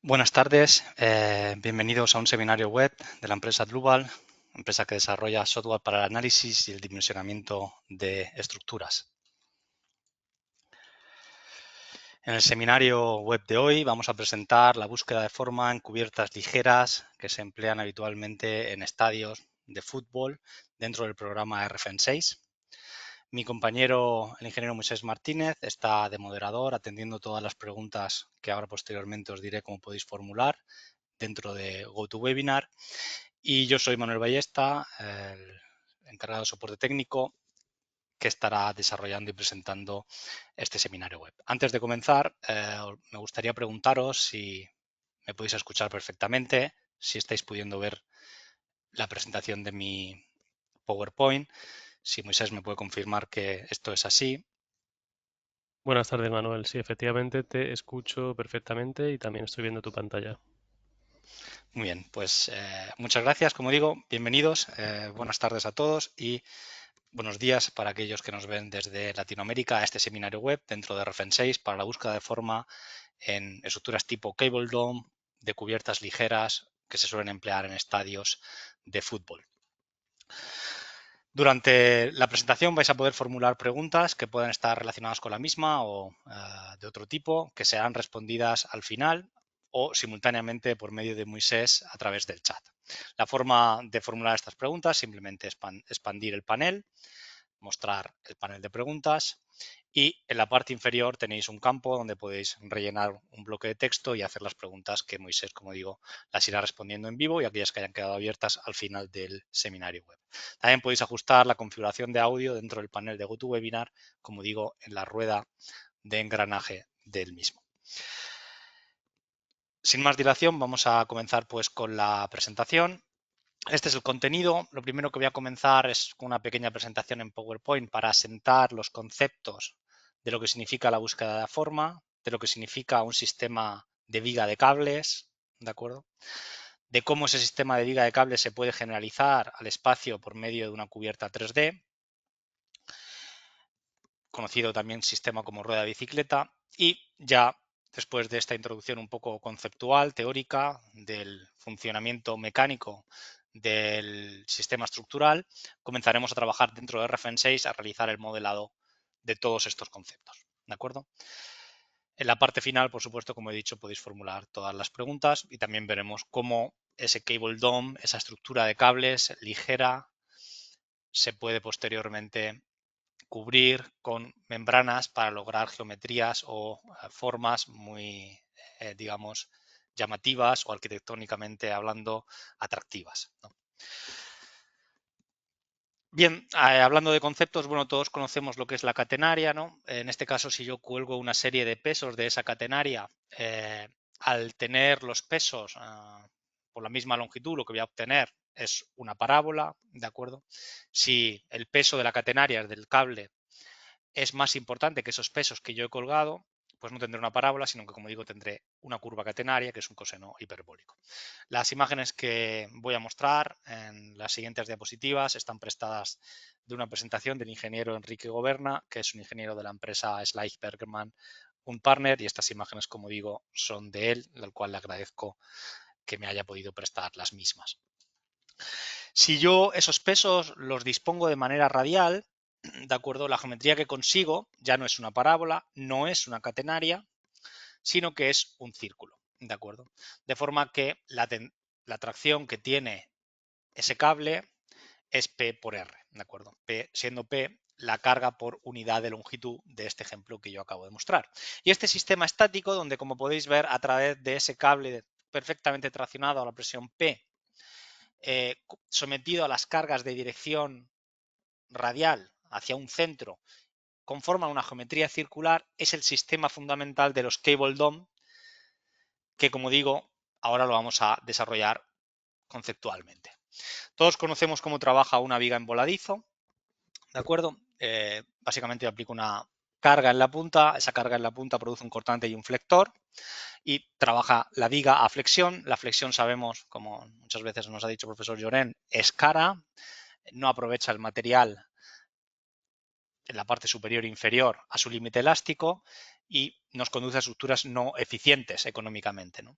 Buenas tardes, bienvenidos a un seminario web de la empresa Drupal, empresa que desarrolla software para el análisis y el dimensionamiento de estructuras. En el seminario web de hoy vamos a presentar la búsqueda de forma en cubiertas ligeras que se emplean habitualmente en estadios de fútbol dentro del programa RFN6. Mi compañero, el ingeniero Moisés Martínez, está de moderador atendiendo todas las preguntas que ahora posteriormente os diré cómo podéis formular dentro de GoToWebinar. Y yo soy Manuel Ballesta, el encargado de soporte técnico, que estará desarrollando y presentando este seminario web. Antes de comenzar, me gustaría preguntaros si me podéis escuchar perfectamente, si estáis pudiendo ver la presentación de mi PowerPoint, si Moisés me puede confirmar que esto es así. Buenas tardes, Manuel. Sí, efectivamente te escucho perfectamente y también estoy viendo tu pantalla. Muy bien, pues muchas gracias. Como digo, bienvenidos, buenas tardes a todos y buenos días para aquellos que nos ven desde Latinoamérica a este seminario web dentro de RFN6 para la búsqueda de forma en estructuras tipo cable dome, de cubiertas ligeras que se suelen emplear en estadios de fútbol. Durante la presentación vais a poder formular preguntas que puedan estar relacionadas con la misma o de otro tipo, que serán respondidas al final o simultáneamente por medio de Moisés a través del chat. La forma de formular estas preguntas simplemente es expandir el panel, mostrar el panel de preguntas y en la parte inferior tenéis un campo donde podéis rellenar un bloque de texto y hacer las preguntas que Moisés, como digo, las irá respondiendo en vivo y aquellas que hayan quedado abiertas al final del seminario web. También podéis ajustar la configuración de audio dentro del panel de GoToWebinar, como digo, en la rueda de engranaje del mismo. Sin más dilación, vamos a comenzar pues con la presentación. Este es el contenido. Lo primero que voy a comenzar es con una pequeña presentación en PowerPoint para asentar los conceptos de lo que significa la búsqueda de forma, de lo que significa un sistema de viga de cables, ¿de acuerdo? De cómo ese sistema de viga de cables se puede generalizar al espacio por medio de una cubierta 3D, conocido también sistema como rueda de bicicleta, y ya después de esta introducción un poco conceptual, teórica, del funcionamiento mecánico del sistema estructural, comenzaremos a trabajar dentro de RFN6 a realizar el modelado de todos estos conceptos. ¿De acuerdo? En la parte final, por supuesto, como he dicho, podéis formular todas las preguntas y también veremos cómo ese cable dome, esa estructura de cables ligera, se puede posteriormente cubrir con membranas para lograr geometrías o formas muy, digamos, llamativas o arquitectónicamente hablando atractivas, ¿no? Bien, hablando de conceptos, bueno, todos conocemos lo que es la catenaria, ¿no? En este caso, si yo cuelgo una serie de pesos de esa catenaria, al tener los pesos por la misma longitud, lo que voy a obtener es una parábola, ¿de acuerdo? Si el peso de la catenaria es del cable es más importante que esos pesos que yo he colgado, pues no tendré una parábola, sino que, como digo, tendré una curva catenaria, que es un coseno hiperbólico. Las imágenes que voy a mostrar en las siguientes diapositivas están prestadas de una presentación del ingeniero Enrique Goberna, que es un ingeniero de la empresa Schleich Bergman, un partner, y estas imágenes, como digo, son de él, al cual le agradezco que me haya podido prestar las mismas. Si yo esos pesos los dispongo de manera radial, ¿de acuerdo? La geometría que consigo ya no es una parábola, no es una catenaria, sino que es un círculo, ¿de acuerdo? De forma que la tracción que tiene ese cable es P por R, ¿de acuerdo? P, siendo P la carga por unidad de longitud de este ejemplo que yo acabo de mostrar. Y este sistema estático, donde como podéis ver a través de ese cable perfectamente traccionado a la presión P, sometido a las cargas de dirección radial hacia un centro, conforman una geometría circular, es el sistema fundamental de los cable dome, que como digo, ahora lo vamos a desarrollar conceptualmente. Todos conocemos cómo trabaja una viga en voladizo, ¿de acuerdo? Básicamente yo aplico una carga en la punta, esa carga en la punta produce un cortante y un flector y trabaja la viga a flexión. La flexión sabemos, como muchas veces nos ha dicho el profesor Llorén, es cara, no aprovecha el material en la parte superior e inferior a su límite elástico y nos conduce a estructuras no eficientes económicamente, ¿no?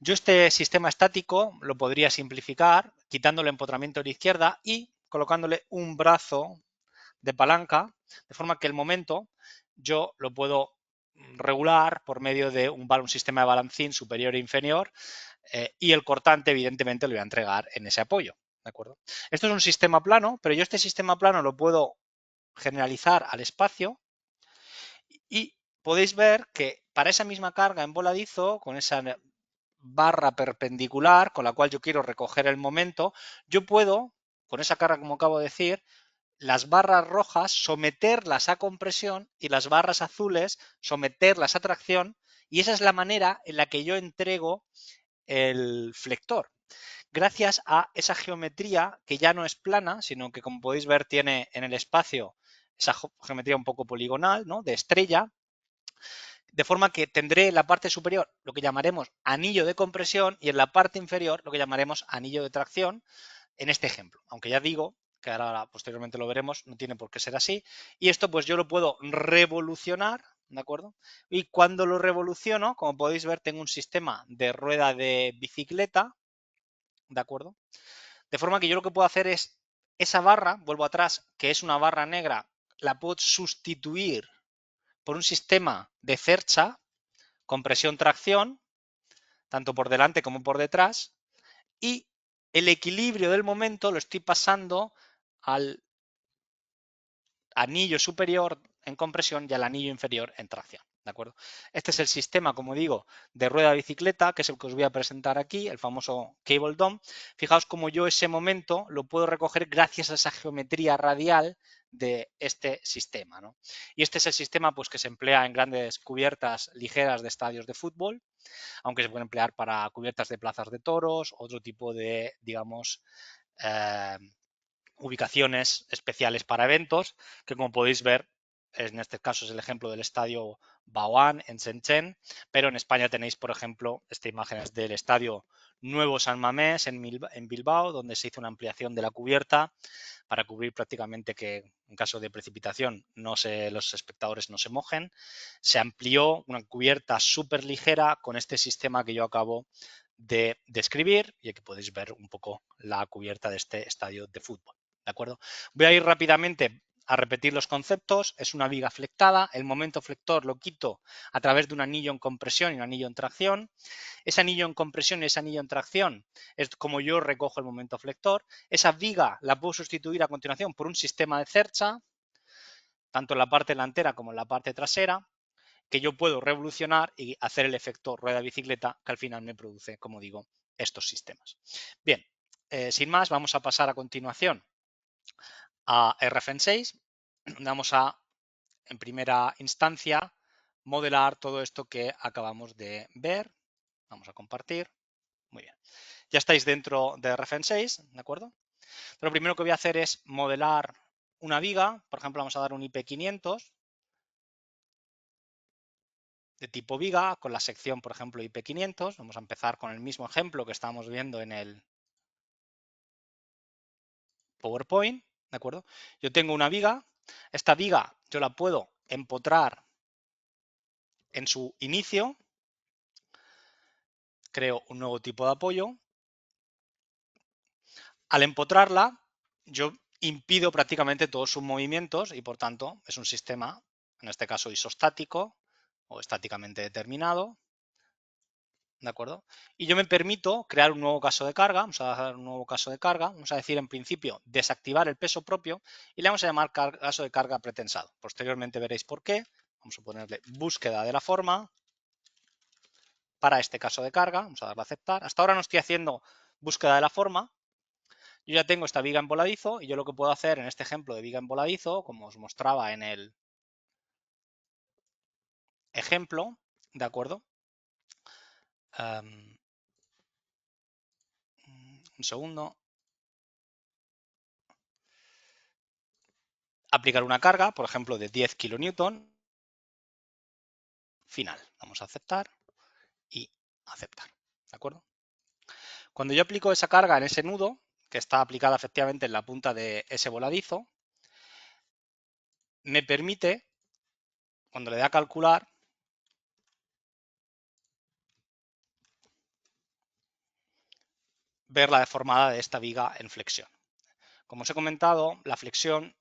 Yo este sistema estático lo podría simplificar quitándole empotramiento a la izquierda y colocándole un brazo de palanca, de forma que el momento yo lo puedo regular por medio de un sistema de balancín superior e inferior y el cortante evidentemente lo voy a entregar en ese apoyo. ¿De acuerdo? Esto es un sistema plano, pero yo este sistema plano lo puedo generalizar al espacio y podéis ver que para esa misma carga en voladizo, con esa barra perpendicular con la cual yo quiero recoger el momento, yo puedo, con esa carga como acabo de decir, las barras rojas someterlas a compresión y las barras azules someterlas a tracción, y esa es la manera en la que yo entrego el flector. Gracias a esa geometría que ya no es plana, sino que como podéis ver tiene en el espacio esa geometría un poco poligonal, ¿no? De estrella, de forma que tendré en la parte superior lo que llamaremos anillo de compresión y en la parte inferior lo que llamaremos anillo de tracción en este ejemplo. Aunque ya digo que ahora posteriormente lo veremos, no tiene por qué ser así. Y esto pues yo lo puedo revolucionar, ¿de acuerdo? Y cuando lo revoluciono, como podéis ver, tengo un sistema de rueda de bicicleta, ¿de acuerdo? De forma que yo lo que puedo hacer es esa barra, vuelvo atrás, que es una barra negra, la puedo sustituir por un sistema de cercha, compresión-tracción, tanto por delante como por detrás, y el equilibrio del momento lo estoy pasando al anillo superior en compresión y al anillo inferior en tracción. ¿De acuerdo? Este es el sistema, como digo, de rueda de bicicleta, que es el que os voy a presentar aquí, el famoso Cable Dome. Fijaos cómo yo ese momento lo puedo recoger gracias a esa geometría radial de este sistema, ¿no? Y este es el sistema pues, que se emplea en grandes cubiertas ligeras de estadios de fútbol, aunque se puede emplear para cubiertas de plazas de toros, otro tipo de, digamos, eh, ubicaciones especiales para eventos, que como podéis ver, en este caso es el ejemplo del estadio Baoan en Shenzhen, pero en España tenéis, por ejemplo, esta imagen es del estadio Nuevo San Mamés en Bilbao, donde se hizo una ampliación de la cubierta para cubrir prácticamente que en caso de precipitación los espectadores no se mojen. Se amplió una cubierta súper ligera con este sistema que yo acabo de describir y aquí podéis ver un poco la cubierta de este estadio de fútbol. ¿De acuerdo? Voy a ir rápidamente a repetir los conceptos. Es una viga flectada. El momento flector lo quito a través de un anillo en compresión y un anillo en tracción. Ese anillo en compresión y ese anillo en tracción es como yo recojo el momento flector. Esa viga la puedo sustituir a continuación por un sistema de cercha, tanto en la parte delantera como en la parte trasera, que yo puedo revolucionar y hacer el efecto rueda de bicicleta que al final me produce, como digo, estos sistemas. Bien, sin más, vamos a pasar a continuación a RFN6. Vamos a, en primera instancia, modelar todo esto que acabamos de ver. Vamos a compartir. Muy bien. Ya estáis dentro de RFN6, ¿de acuerdo? Pero lo primero que voy a hacer es modelar una viga. Por ejemplo, vamos a dar un IP500 de tipo viga con la sección, por ejemplo, IP500. Vamos a empezar con el mismo ejemplo que estábamos viendo en el PowerPoint, ¿de acuerdo? Yo tengo una viga. Esta viga yo la puedo empotrar en su inicio. Creo un nuevo tipo de apoyo. Al empotrarla, yo impido prácticamente todos sus movimientos y por tanto es un sistema, en este caso isostático o estáticamente determinado, ¿de acuerdo? Y yo me permito crear un nuevo caso de carga, vamos a dar un nuevo caso de carga, vamos a decir en principio desactivar el peso propio y le vamos a llamar caso de carga pretensado. Posteriormente veréis por qué. Vamos a ponerle búsqueda de la forma para este caso de carga, vamos a darle a aceptar. Hasta ahora no estoy haciendo búsqueda de la forma. Yo ya tengo esta viga en voladizo y yo lo que puedo hacer en este ejemplo de viga en voladizo, como os mostraba en el ejemplo, ¿de acuerdo? Un segundo. Aplicar una carga, por ejemplo, de 10 kilonewton. Final. Vamos a aceptar y aceptar. ¿De acuerdo? Cuando yo aplico esa carga en ese nudo, que está aplicada efectivamente en la punta de ese voladizo, me permite, cuando le dé a calcular, ver la deformada de esta viga en flexión. Como os he comentado, la flexión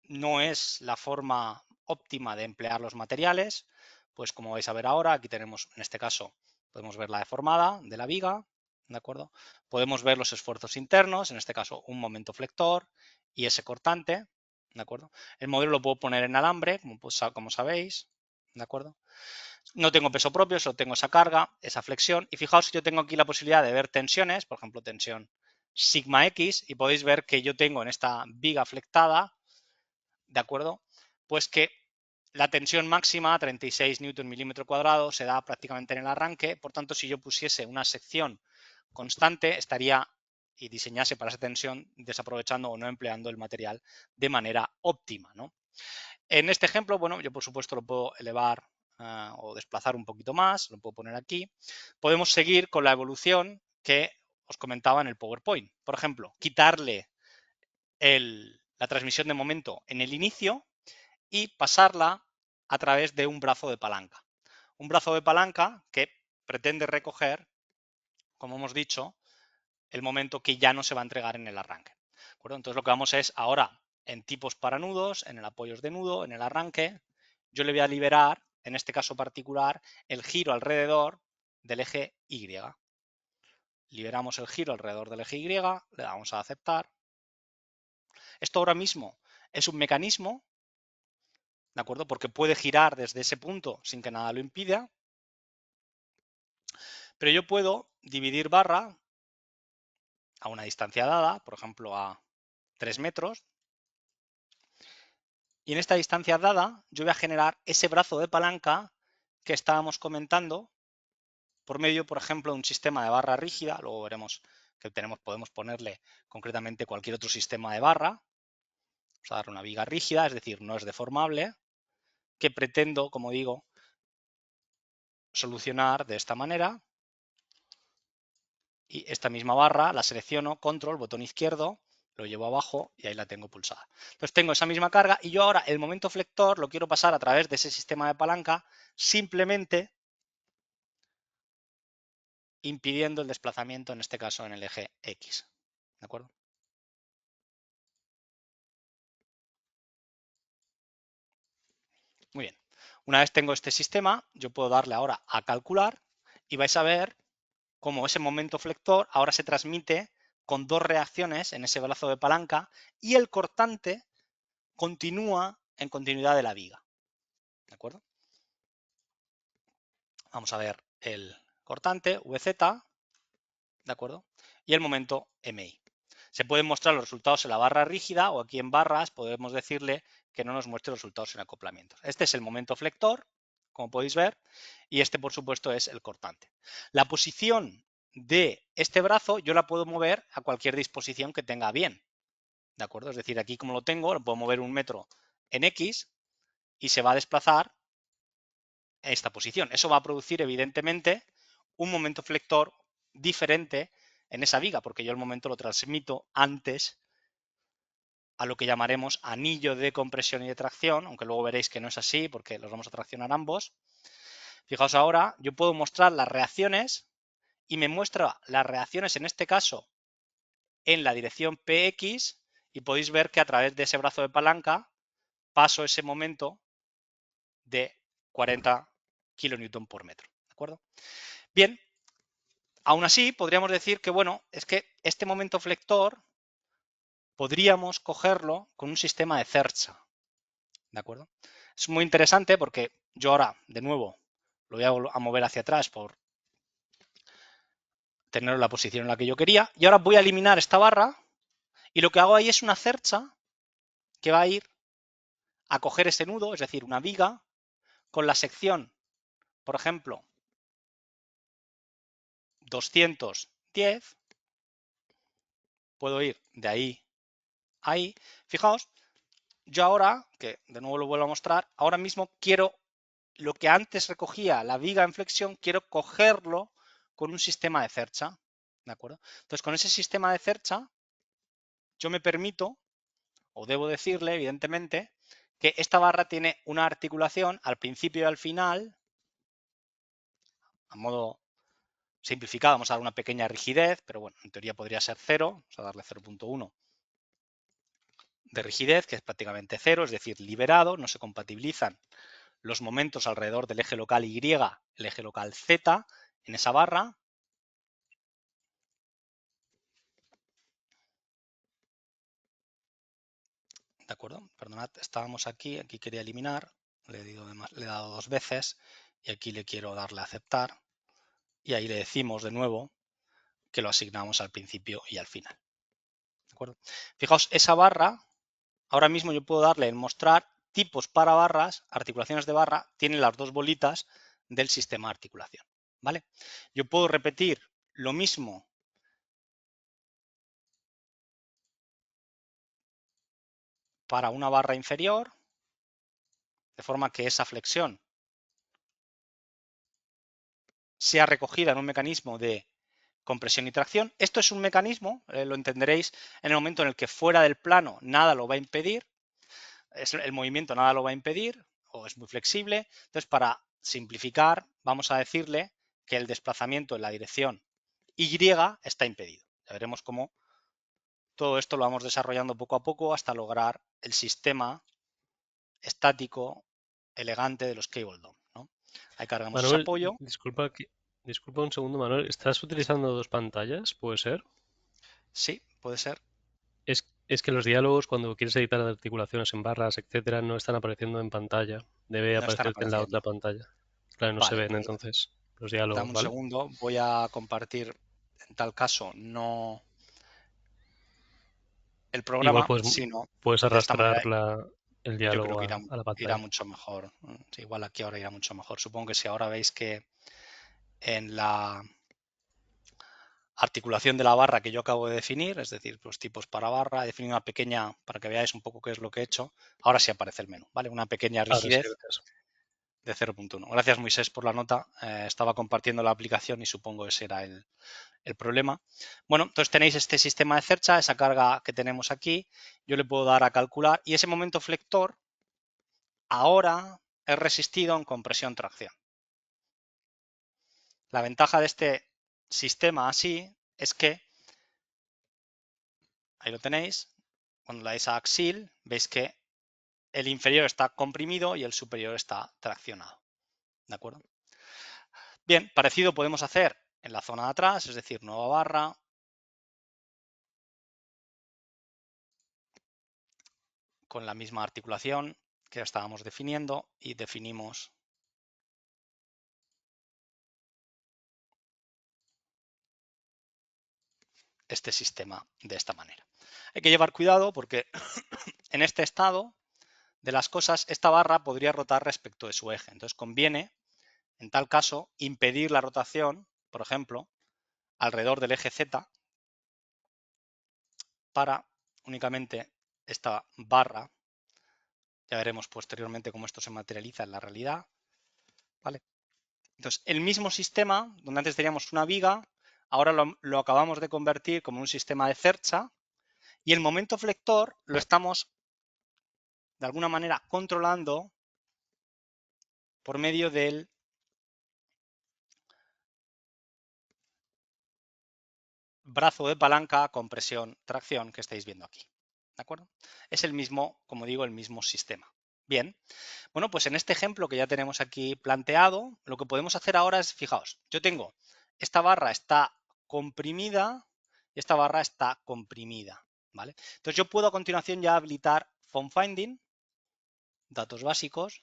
no es la forma óptima de emplear los materiales, pues como vais a ver ahora, aquí tenemos, en este caso, podemos ver la deformada de la viga, ¿de acuerdo? Podemos ver los esfuerzos internos, en este caso un momento flector y ese cortante, ¿de acuerdo? El modelo lo puedo poner en alambre, como sabéis, ¿de acuerdo? No tengo peso propio, solo tengo esa carga, esa flexión, y fijaos que yo tengo aquí la posibilidad de ver tensiones, por ejemplo, tensión sigma X, y podéis ver que yo tengo en esta viga flectada, ¿de acuerdo? Pues que la tensión máxima, 36 newton milímetro cuadrado, se da prácticamente en el arranque. Por tanto, si yo pusiese una sección constante, estaría y diseñase para esa tensión desaprovechando o no empleando el material de manera óptima, ¿no? En este ejemplo, bueno, yo por supuesto lo puedo elevar o desplazar un poquito más, lo puedo poner aquí. Podemos seguir con la evolución que os comentaba en el PowerPoint. Por ejemplo, quitarle la transmisión de momento en el inicio y pasarla a través de un brazo de palanca. Un brazo de palanca que pretende recoger, como hemos dicho, el momento que ya no se va a entregar en el arranque. ¿De acuerdo? Entonces lo que vamos es ahora en tipos para nudos, en el apoyos de nudo, en el arranque, yo le voy a liberar, en este caso particular, el giro alrededor del eje Y. Liberamos el giro alrededor del eje Y, le damos a aceptar. Esto ahora mismo es un mecanismo, ¿de acuerdo? Porque puede girar desde ese punto sin que nada lo impida. Pero yo puedo dividir barra a una distancia dada, por ejemplo a 3 metros, y en esta distancia dada yo voy a generar ese brazo de palanca que estábamos comentando por medio, por ejemplo, de un sistema de barra rígida. Luego veremos que podemos ponerle concretamente cualquier otro sistema de barra. Vamos a dar una viga rígida, es decir, no es deformable, que pretendo, como digo, solucionar de esta manera. Y esta misma barra la selecciono, control, botón izquierdo, lo llevo abajo y ahí la tengo pulsada. Entonces tengo esa misma carga y yo ahora el momento flector lo quiero pasar a través de ese sistema de palanca simplemente impidiendo el desplazamiento, en este caso en el eje X. ¿De acuerdo? Muy bien. Una vez tengo este sistema, yo puedo darle ahora a calcular y vais a ver cómo ese momento flector ahora se transmite con dos reacciones en ese brazo de palanca y el cortante continúa en continuidad de la viga. ¿De acuerdo? Vamos a ver el cortante, VZ, ¿de acuerdo? Y el momento MI. Se pueden mostrar los resultados en la barra rígida o aquí en barras podemos decirle que no nos muestre los resultados en acoplamientos. Este es el momento flector, como podéis ver, y este, por supuesto, es el cortante. La posición de este brazo yo la puedo mover a cualquier disposición que tenga bien, ¿de acuerdo? Es decir, aquí como lo tengo, lo puedo mover 1 metro en X y se va a desplazar esta posición. Eso va a producir, evidentemente, un momento flector diferente en esa viga, porque yo el momento lo transmito antes a lo que llamaremos anillo de compresión y de tracción, aunque luego veréis que no es así porque los vamos a traccionar ambos. Fijaos ahora, yo puedo mostrar las reacciones y me muestra las reacciones en este caso en la dirección PX y podéis ver que a través de ese brazo de palanca paso ese momento de 40 kN por metro. ¿De acuerdo? Bien, aún así podríamos decir que, bueno, es que este momento flector podríamos cogerlo con un sistema de cercha. ¿De acuerdo? Es muy interesante porque yo ahora, de nuevo, lo voy a mover hacia atrás por tener la posición en la que yo quería. Y ahora voy a eliminar esta barra y lo que hago ahí es una cercha que va a ir a coger ese nudo, es decir, una viga, con la sección, por ejemplo, 210, puedo ir de ahí a ahí. Fijaos, yo ahora, que de nuevo lo vuelvo a mostrar, ahora mismo quiero lo que antes recogía la viga en flexión, quiero cogerlo con un sistema de cercha. ¿De acuerdo? Entonces, con ese sistema de cercha, yo me permito, o debo decirle, evidentemente, que esta barra tiene una articulación al principio y al final, a modo simplificado, vamos a dar una pequeña rigidez, pero bueno, en teoría podría ser 0, vamos a darle 0.1 de rigidez, que es prácticamente 0, es decir, liberado, no se compatibilizan los momentos alrededor del eje local Y, el eje local Z, en esa barra. ¿De acuerdo? Perdonad, estábamos aquí quería eliminar, le he dado 2 veces y aquí le quiero darle a aceptar y ahí le decimos de nuevo que lo asignamos al principio y al final. ¿De acuerdo? Fijaos, esa barra, ahora mismo yo puedo darle en mostrar tipos para barras, articulaciones de barra, tienen las 2 bolitas del sistema de articulación. ¿Vale? Yo puedo repetir lo mismo para una barra inferior, de forma que esa flexión sea recogida en un mecanismo de compresión y tracción. Esto es un mecanismo, lo entenderéis en el momento en el que fuera del plano nada lo va a impedir, el movimiento nada lo va a impedir o es muy flexible. Entonces, para simplificar, vamos a decirle que el desplazamiento en la dirección Y está impedido. Ya veremos cómo todo esto lo vamos desarrollando poco a poco hasta lograr el sistema estático elegante de los cable DOM, ¿no? Ahí cargamos ese Manuel, apoyo. disculpa un segundo, Manuel. ¿Estás utilizando dos pantallas? ¿Puede ser? Sí, puede ser. Es que los diálogos, cuando quieres editar articulaciones en barras, etcétera, no están apareciendo en pantalla. Debe No están aparecerte en la otra apareciendo. pantalla. Claro, no se Vale, ven pues entonces los dame diálogos, un ¿vale? segundo. Voy a compartir, en tal caso, no el Igual programa, sino puedes de esta manera. arrastrar el Yo creo diálogo que a la irá pantalla. mucho mejor. Sí, igual aquí ahora irá mucho mejor. Supongo que si ahora veis que en la articulación de la barra que yo acabo de definir, es decir, los tipos para barra, he definido una pequeña, para que veáis un poco qué es lo que he hecho, ahora sí aparece el menú, ¿vale? Una pequeña Ahora sí, rigidez gracias. de 0.1. Gracias, Moisés, por la nota. Estaba compartiendo la aplicación y supongo que ese era el problema. Bueno, entonces tenéis este sistema de cercha, esa carga que tenemos aquí, yo le puedo dar a calcular y ese momento flector ahora es resistido en compresión-tracción. La ventaja de este sistema así es que, ahí lo tenéis, cuando le dais a axil, veis que el inferior está comprimido y el superior está traccionado. ¿De acuerdo? Bien, parecido podemos hacer en la zona de atrás, es decir, nueva barra. Con la misma articulación que estábamos definiendo y definimos este sistema de esta manera. Hay que llevar cuidado porque en este estado de las cosas esta barra podría rotar respecto de su eje. Entonces conviene, en tal caso, impedir la rotación, por ejemplo, alrededor del eje Z para únicamente esta barra. Ya veremos posteriormente cómo esto se materializa en la realidad. ¿Vale? Entonces, el mismo sistema, donde antes teníamos una viga, ahora lo acabamos de convertir como un sistema de cercha y el momento flector lo estamos de alguna manera controlando por medio del brazo de palanca, compresión, tracción que estáis viendo aquí. ¿De acuerdo? Es el mismo, como digo, el mismo sistema. Bien, bueno, pues en este ejemplo que ya tenemos aquí planteado, lo que podemos hacer ahora es, fijaos, yo tengo, esta barra está comprimida y esta barra está comprimida, ¿vale? Entonces yo puedo a continuación ya habilitar Form Finding, datos básicos,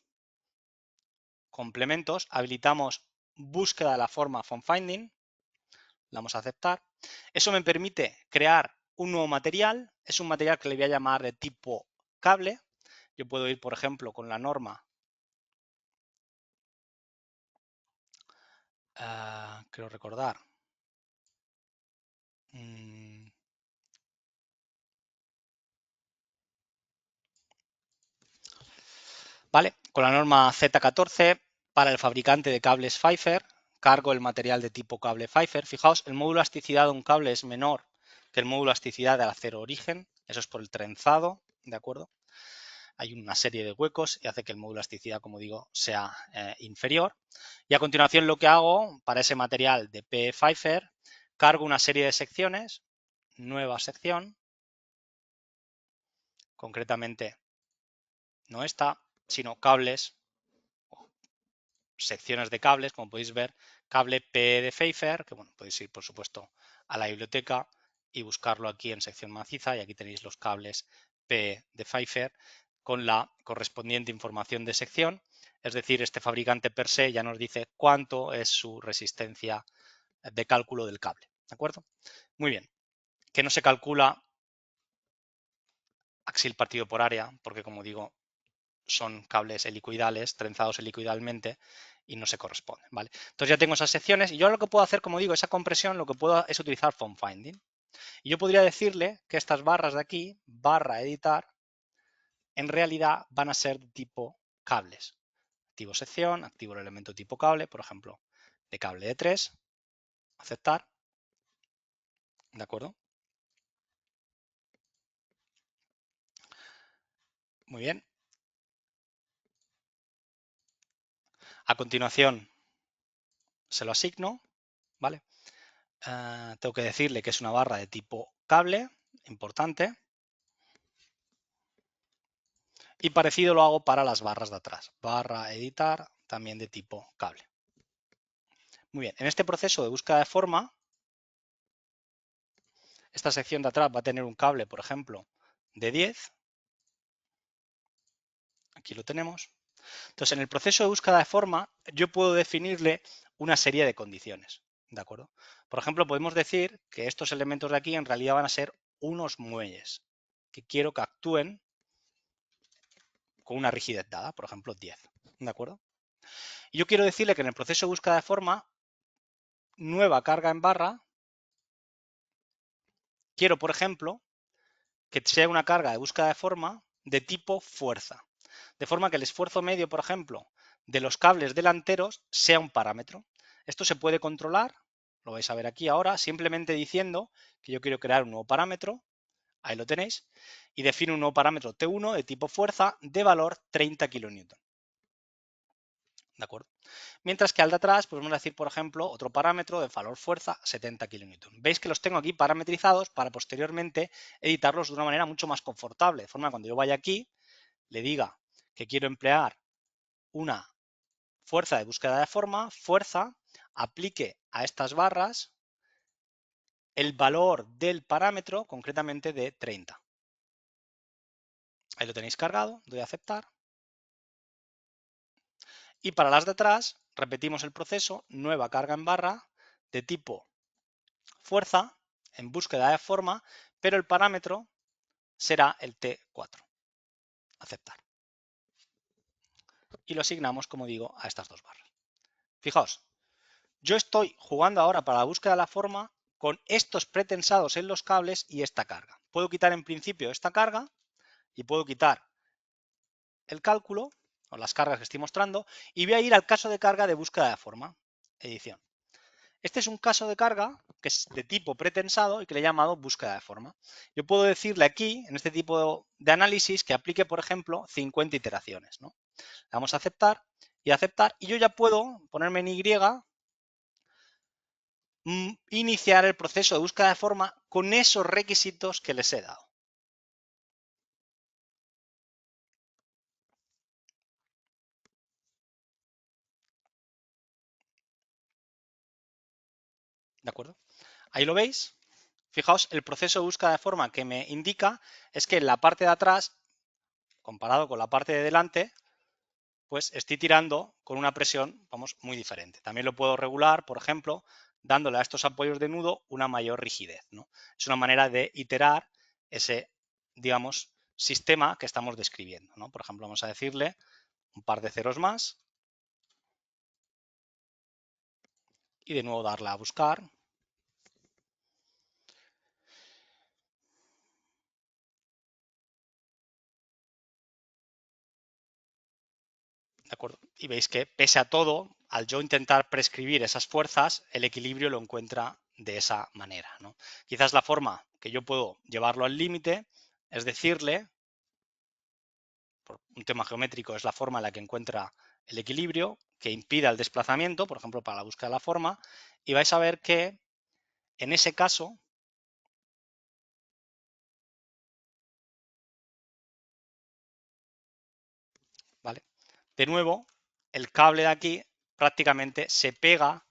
complementos, habilitamos búsqueda de la forma Form Finding, le damos a aceptar. Eso me permite crear un nuevo material, es un material que le voy a llamar de tipo cable. Yo puedo ir, por ejemplo, con la norma, creo recordar, ¿vale? Con la norma Z14 para el fabricante de cables Pfeiffer, cargo el material de tipo cable Pfeiffer. Fijaos, el módulo de elasticidad de un cable es menor que el módulo de elasticidad del acero origen, eso es por el trenzado, ¿de acuerdo? hay una serie de huecos y hace que el módulo de elasticidad, como digo, sea inferior. Y a continuación lo que hago para ese material de P. Pfeiffer, cargo una serie de secciones, nueva sección, concretamente no esta, sino cables, secciones de cables, como podéis ver, cable P de Pfeiffer, que bueno, podéis ir por supuesto a la biblioteca y buscarlo aquí en sección maciza y aquí tenéis los cables P de Pfeiffer con la correspondiente información de sección, es decir, este fabricante per se ya nos dice cuánto es su resistencia de cálculo del cable, ¿de acuerdo? Muy bien, que no se calcula axil partido por área, porque como digo, son cables helicoidales, trenzados helicoidalmente y no se corresponden, ¿vale? Entonces ya tengo esas secciones y yo lo que puedo hacer, como digo, esa compresión, lo que puedo es utilizar form finding. Y yo podría decirle que estas barras de aquí, barra editar, en realidad van a ser de tipo cables. Activo sección, activo el elemento tipo cable, por ejemplo, de cable de 3, aceptar, ¿de acuerdo? Muy bien. A continuación se lo asigno, ¿vale? Tengo que decirle que es una barra de tipo cable, importante. Y parecido lo hago para las barras de atrás. Barra editar, también de tipo cable. Muy bien, en este proceso de búsqueda de forma, esta sección de atrás va a tener un cable, por ejemplo, de 10. Aquí lo tenemos. Entonces, en el proceso de búsqueda de forma, yo puedo definirle una serie de condiciones. ¿De acuerdo? Por ejemplo, podemos decir que estos elementos de aquí en realidad van a ser unos muelles que quiero que actúen con una rigidez dada, por ejemplo, 10. ¿De acuerdo? Y yo quiero decirle que en el proceso de búsqueda de forma, nueva carga en barra, quiero, por ejemplo, que sea una carga de búsqueda de forma de tipo fuerza. De forma que el esfuerzo medio, por ejemplo, de los cables delanteros sea un parámetro. Esto se puede controlar, lo vais a ver aquí ahora, simplemente diciendo que yo quiero crear un nuevo parámetro, ahí lo tenéis, y defino un nuevo parámetro T1 de tipo fuerza de valor 30 kN. ¿De acuerdo? Mientras que al de atrás, pues vamos a decir, por ejemplo, otro parámetro de valor fuerza 70 kN. Veis que los tengo aquí parametrizados para posteriormente editarlos de una manera mucho más confortable. De forma que cuando yo vaya aquí, le diga que quiero emplear una fuerza de búsqueda de forma, fuerza, aplique a estas barras el valor del parámetro, concretamente de 30. Ahí lo tenéis cargado, doy a aceptar. Y para las de atrás, repetimos el proceso, nueva carga en barra de tipo fuerza en búsqueda de forma, pero el parámetro será el T4. Aceptar. Y lo asignamos, como digo, a estas dos barras. Fijaos, yo estoy jugando ahora para la búsqueda de la forma con estos pretensados en los cables y esta carga. Puedo quitar en principio esta carga y puedo quitar el cálculo o las cargas que estoy mostrando y voy a ir al caso de carga de búsqueda de forma. Edición. Este es un caso de carga que es de tipo pretensado y que le he llamado búsqueda de forma. Yo puedo decirle aquí, en este tipo de análisis, que aplique, por ejemplo, 50 iteraciones, ¿no? Le damos a aceptar y yo ya puedo ponerme en Y, iniciar el proceso de búsqueda de forma con esos requisitos que les he dado. ¿De acuerdo? Ahí lo veis. Fijaos, el proceso de búsqueda de forma que me indica es que en la parte de atrás, comparado con la parte de delante, pues estoy tirando con una presión, vamos, muy diferente. También lo puedo regular, por ejemplo, dándole a estos apoyos de nudo una mayor rigidez, ¿no? Es una manera de iterar ese, digamos, sistema que estamos describiendo, ¿no? Por ejemplo, vamos a decirle un par de ceros más y de nuevo darle a buscar. ¿De acuerdo? Y veis que pese a todo, al yo intentar prescribir esas fuerzas, el equilibrio lo encuentra de esa manera, ¿no? Quizás la forma que yo puedo llevarlo al límite es decirle por un tema geométrico, es la forma en la que encuentra el equilibrio, que impida el desplazamiento, por ejemplo, para la búsqueda de la forma, y vais a ver que en ese caso, ¿vale? De nuevo, el cable de aquí prácticamente se pega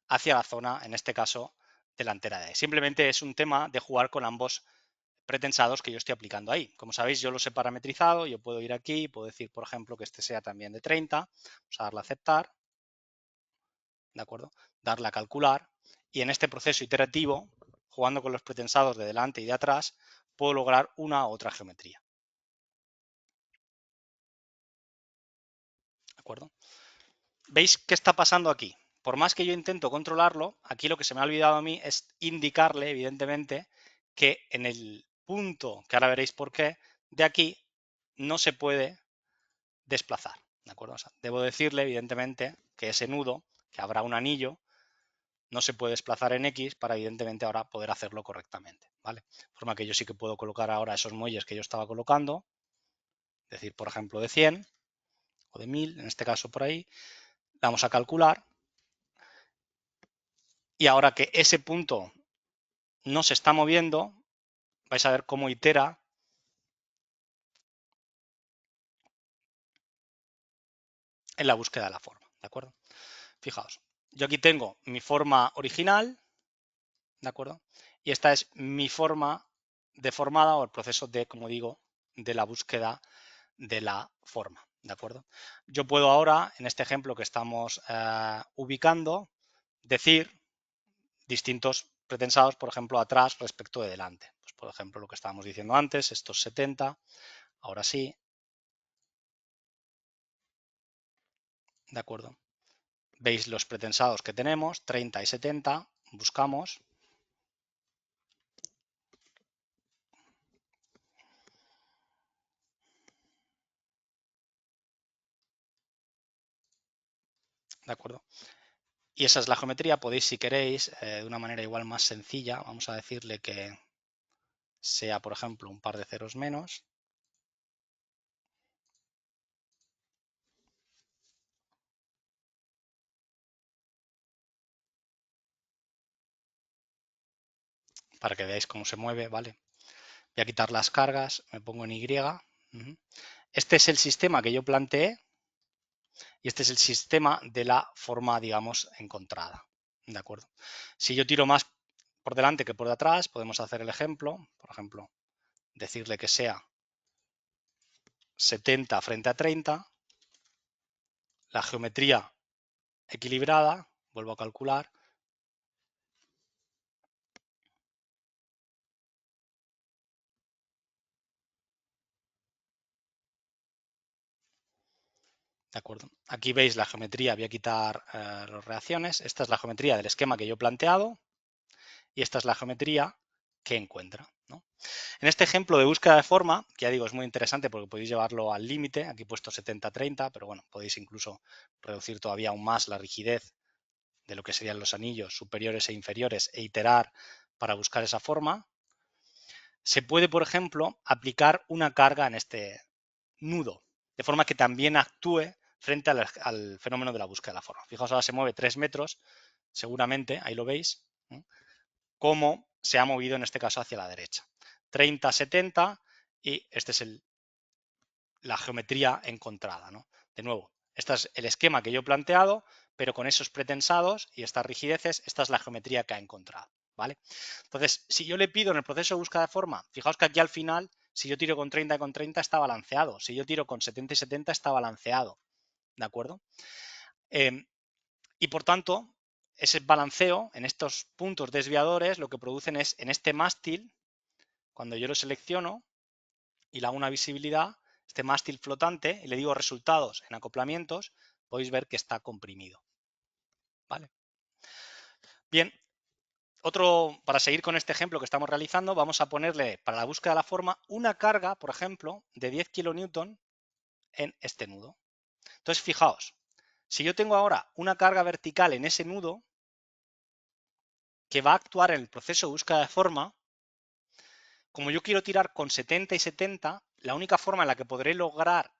hacia la zona, en este caso, delantera de ahí. Simplemente es un tema de jugar con ambos pretensados que yo estoy aplicando ahí. Como sabéis, yo los he parametrizado, yo puedo ir aquí, puedo decir, por ejemplo, que este sea también de 30, vamos a darle a aceptar, ¿de acuerdo? Darle a calcular, y en este proceso iterativo, jugando con los pretensados de delante y de atrás, puedo lograr una u otra geometría. ¿De acuerdo? ¿Veis qué está pasando aquí? Por más que yo intento controlarlo, aquí lo que se me ha olvidado a mí es indicarle, evidentemente, que en el punto, que ahora veréis por qué, de aquí no se puede desplazar. ¿De acuerdo? O sea, debo decirle, evidentemente, que ese nudo, que habrá un anillo, no se puede desplazar en X para, evidentemente, ahora poder hacerlo correctamente. ¿Vale? De forma que yo sí que puedo colocar ahora esos muelles que yo estaba colocando, es decir, por ejemplo, de 100 o de 1000, en este caso por ahí, vamos a calcular. Y ahora que ese punto no se está moviendo, vais a ver cómo itera en la búsqueda de la forma. ¿De acuerdo? Fijaos, yo aquí tengo mi forma original, ¿de acuerdo? Y esta es mi forma deformada o el proceso de, como digo, de la búsqueda de la forma, ¿de acuerdo? Yo puedo ahora, en este ejemplo que estamos ubicando, decir distintos pretensados, por ejemplo, atrás respecto de delante. Pues, por ejemplo, lo que estábamos diciendo antes, estos 70, ahora sí, ¿de acuerdo? Veis los pretensados que tenemos, 30 y 70, buscamos. ¿De acuerdo? Y esa es la geometría. Podéis, si queréis, de una manera igual más sencilla, vamos a decirle que sea, por ejemplo, un par de ceros menos. Para que veáis cómo se mueve, ¿vale? Voy a quitar las cargas, me pongo en Y. Este es el sistema que yo planteé y este es el sistema de la forma, digamos, encontrada. ¿De acuerdo? Si yo tiro más por delante que por detrás, podemos hacer el ejemplo. Por ejemplo, decirle que sea 70 frente a 30. La geometría equilibrada, vuelvo a calcular. ¿De acuerdo? Aquí veis la geometría, voy a quitar las reacciones. Esta es la geometría del esquema que yo he planteado y esta es la geometría que encuentra, ¿no? En este ejemplo de búsqueda de forma, que ya digo es muy interesante porque podéis llevarlo al límite, aquí he puesto 70-30, pero bueno, podéis incluso reducir todavía aún más la rigidez de lo que serían los anillos superiores e inferiores e iterar para buscar esa forma. Se puede, por ejemplo, aplicar una carga en este nudo, de forma que también actúe frente al fenómeno de la búsqueda de la forma. Fijaos, ahora se mueve 3 metros, seguramente, ahí lo veis, ¿no? Cómo se ha movido en este caso hacia la derecha. 30-70 y este es la geometría encontrada, ¿no? De nuevo, este es el esquema que yo he planteado, pero con esos pretensados y estas rigideces, esta es la geometría que ha encontrado, ¿vale? Entonces, si yo le pido en el proceso de búsqueda de forma, fijaos que aquí al final, si yo tiro con 30 y con 30 está balanceado, si yo tiro con 70 y 70 está balanceado, ¿de acuerdo? Y por tanto, ese balanceo en estos puntos desviadores lo que producen es en este mástil, cuando yo lo selecciono y le hago una visibilidad, este mástil flotante, y le digo resultados en acoplamientos, podéis ver que está comprimido. ¿Vale? Bien, para seguir con este ejemplo que estamos realizando, vamos a ponerle para la búsqueda de la forma una carga, por ejemplo, de 10 kN en este nudo. Entonces, fijaos, si yo tengo ahora una carga vertical en ese nudo que va a actuar en el proceso de búsqueda de forma, como yo quiero tirar con 70 y 70, la única forma en la que podré lograr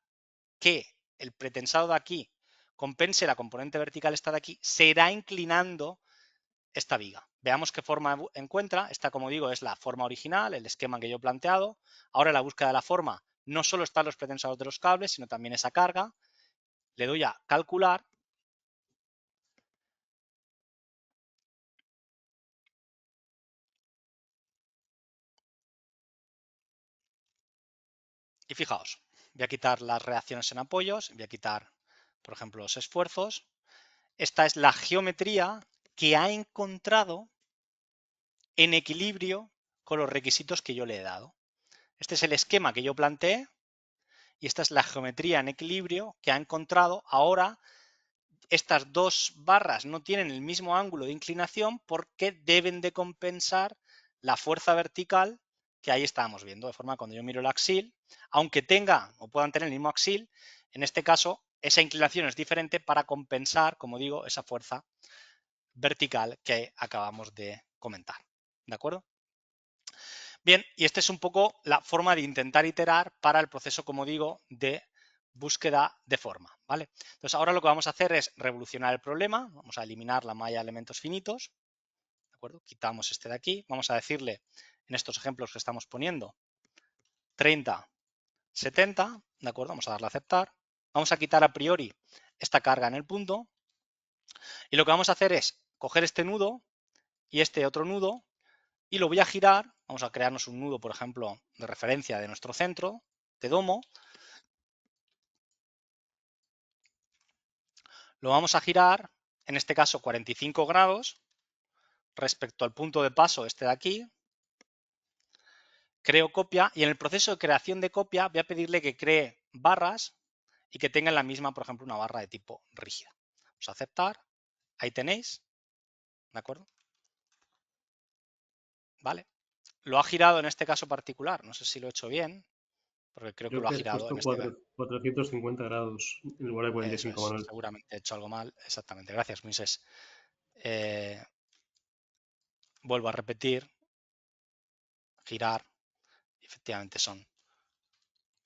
que el pretensado de aquí compense la componente vertical esta de aquí, se irá inclinando esta viga. Veamos qué forma encuentra. Esta, como digo, es la forma original, el esquema que yo he planteado. Ahora en la búsqueda de la forma no solo están los pretensados de los cables, sino también esa carga. Le doy a calcular. Y fijaos, voy a quitar las reacciones en apoyos, voy a quitar, por ejemplo, los esfuerzos. Esta es la geometría que ha encontrado en equilibrio con los requisitos que yo le he dado. Este es el esquema que yo planteé y esta es la geometría en equilibrio que ha encontrado. Ahora estas dos barras no tienen el mismo ángulo de inclinación porque deben de compensar la fuerza vertical que ahí estábamos viendo. De forma que cuando yo miro el axil, aunque tenga o puedan tener el mismo axil, en este caso esa inclinación es diferente para compensar, como digo, esa fuerza vertical que acabamos de comentar. ¿De acuerdo? Bien, y esta es un poco la forma de intentar iterar para el proceso, como digo, de búsqueda de forma, ¿vale? Entonces ahora lo que vamos a hacer es revolucionar el problema, vamos a eliminar la malla de elementos finitos, ¿de acuerdo? Quitamos este de aquí, vamos a decirle en estos ejemplos que estamos poniendo 30, 70, ¿de acuerdo? Vamos a darle a aceptar, vamos a quitar a priori esta carga en el punto y lo que vamos a hacer es coger este nudo y este otro nudo y lo voy a girar, vamos a crearnos un nudo, por ejemplo, de referencia de nuestro centro de domo. Lo vamos a girar, en este caso 45 grados, respecto al punto de paso este de aquí. Creo copia y en el proceso de creación de copia voy a pedirle que cree barras y que tengan la misma, por ejemplo, una barra de tipo rígida. Vamos a aceptar. Ahí tenéis. ¿De acuerdo? Vale. Lo ha girado en este caso particular. No sé si lo he hecho bien, porque creo que Creo lo ha que has girado puesto en este caso. 450 grados en lugar de Eso 45, es. Manuel. Seguramente he hecho algo mal. Exactamente. Gracias, Moisés. Vuelvo a repetir. Girar. Efectivamente son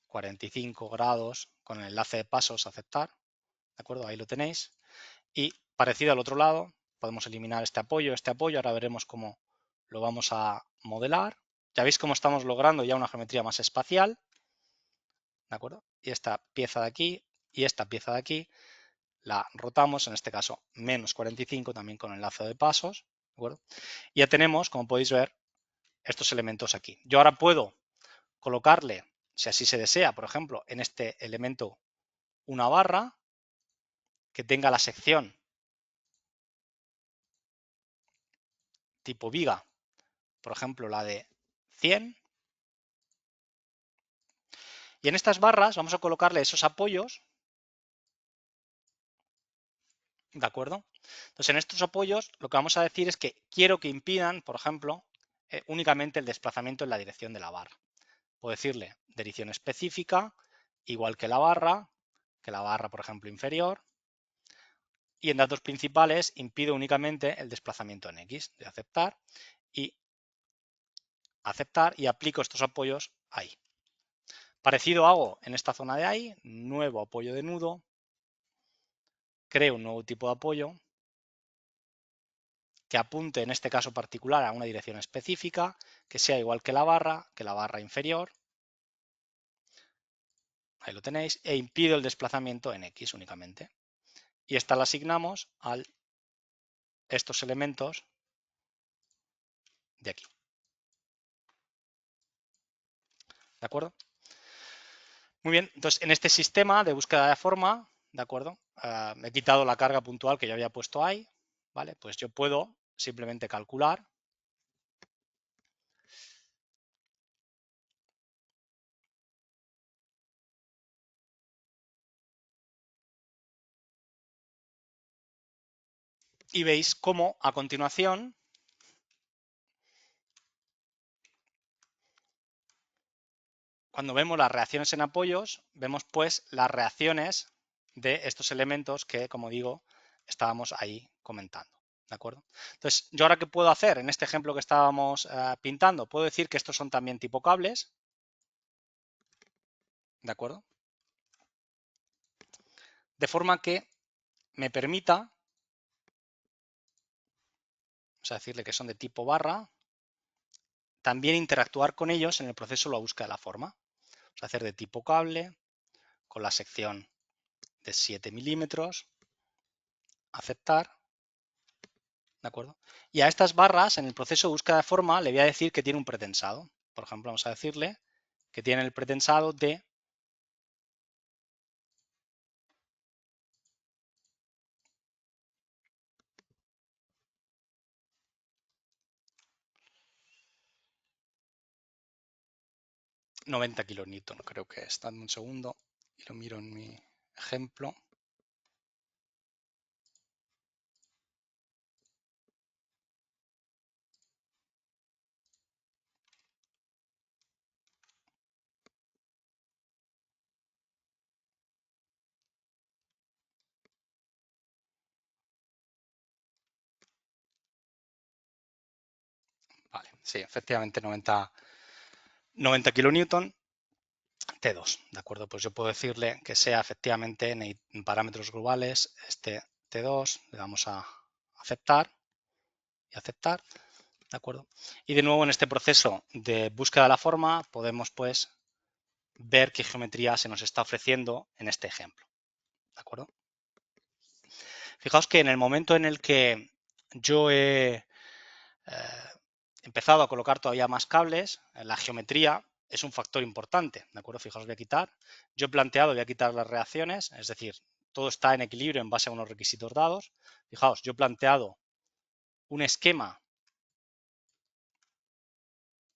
45 grados con el enlace de pasos, aceptar, ¿de acuerdo? Ahí lo tenéis. Y parecido al otro lado, podemos eliminar este apoyo, ahora veremos cómo lo vamos a modelar. Ya veis cómo estamos logrando ya una geometría más espacial, ¿de acuerdo? Y esta pieza de aquí y esta pieza de aquí la rotamos, en este caso menos 45 también con enlace de pasos, ¿de acuerdo? Y ya tenemos, como podéis ver, estos elementos aquí. Yo ahora puedo colocarle, si así se desea, por ejemplo, en este elemento una barra que tenga la sección tipo viga, por ejemplo, la de 100. Y en estas barras vamos a colocarle esos apoyos, ¿de acuerdo? Entonces, en estos apoyos lo que vamos a decir es que quiero que impidan, por ejemplo, únicamente el desplazamiento en la dirección de la barra. Puedo decirle dirección específica, igual que la barra, por ejemplo, inferior. Y en datos principales impido únicamente el desplazamiento en X, de aceptar y aplico estos apoyos ahí. Parecido hago en esta zona de ahí, nuevo apoyo de nudo, creo un nuevo tipo de apoyo que apunte en este caso particular a una dirección específica, que sea igual que la barra inferior, ahí lo tenéis, e impido el desplazamiento en X únicamente. Y esta la asignamos a estos elementos de aquí. ¿De acuerdo? Muy bien, entonces en este sistema de búsqueda de forma, ¿de acuerdo? He quitado la carga puntual que yo había puesto ahí, ¿vale? Pues yo puedo simplemente calcular y veis cómo a continuación cuando vemos las reacciones en apoyos, vemos pues las reacciones de estos elementos que, como digo, estábamos ahí comentando. ¿De acuerdo? Entonces, yo ahora qué puedo hacer en este ejemplo que estábamos pintando, puedo decir que estos son también tipo cables. ¿De acuerdo? de forma que me permita, vamos a decirle que son de tipo barra, también interactuar con ellos en el proceso de la búsqueda de la forma. Vamos a hacer de tipo cable, con la sección de 7 milímetros, aceptar, ¿de acuerdo? Y a estas barras, en el proceso de búsqueda de forma, le voy a decir que tiene un pretensado. Por ejemplo, vamos a decirle que tiene el pretensado de 90 kilonewton, creo que es. Dame un segundo y lo miro en mi ejemplo. Vale, sí, efectivamente 90 kilonewton. T2, ¿de acuerdo? Pues yo puedo decirle que sea efectivamente en parámetros globales este T2, le damos a aceptar y aceptar, ¿de acuerdo? Y de nuevo en este proceso de búsqueda de la forma podemos pues ver qué geometría se nos está ofreciendo en este ejemplo, ¿de acuerdo? Fijaos que en el momento en el que yo he empezado a colocar todavía más cables, la geometría es un factor importante, ¿de acuerdo? Fijaos, voy a quitar. Yo he planteado, voy a quitar las reacciones, es decir, todo está en equilibrio en base a unos requisitos dados. Fijaos, yo he planteado un esquema,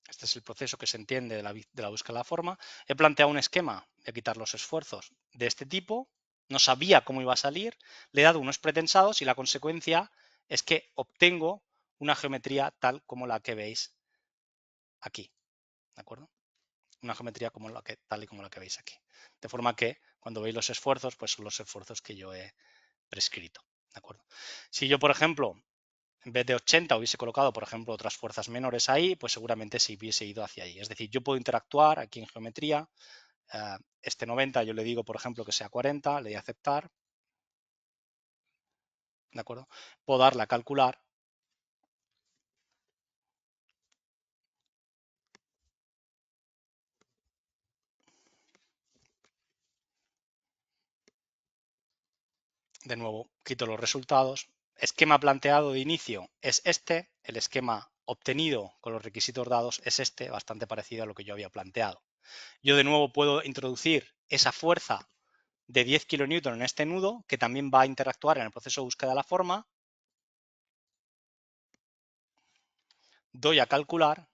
este es el proceso que se entiende de la búsqueda de la forma, he planteado un esquema, voy a quitar los esfuerzos de este tipo, no sabía cómo iba a salir, le he dado unos pretensados y la consecuencia es que obtengo una geometría tal como la que veis aquí, ¿de acuerdo? Una geometría como tal y como la que veis aquí. De forma que cuando veis los esfuerzos, pues son los esfuerzos que yo he prescrito. ¿De acuerdo? Si yo, por ejemplo, en vez de 80 hubiese colocado, por ejemplo, otras fuerzas menores ahí, pues seguramente se hubiese ido hacia ahí. Es decir, yo puedo interactuar aquí en geometría. Este 90 yo le digo, por ejemplo, que sea 40, le doy a aceptar. ¿De acuerdo? Puedo darle a calcular. De nuevo, quito los resultados. Esquema planteado de inicio es este. El esquema obtenido con los requisitos dados es este, bastante parecido a lo que yo había planteado. Yo de nuevo puedo introducir esa fuerza de 10 kilonewton en este nudo, que también va a interactuar en el proceso de búsqueda de la forma. Doy a calcular.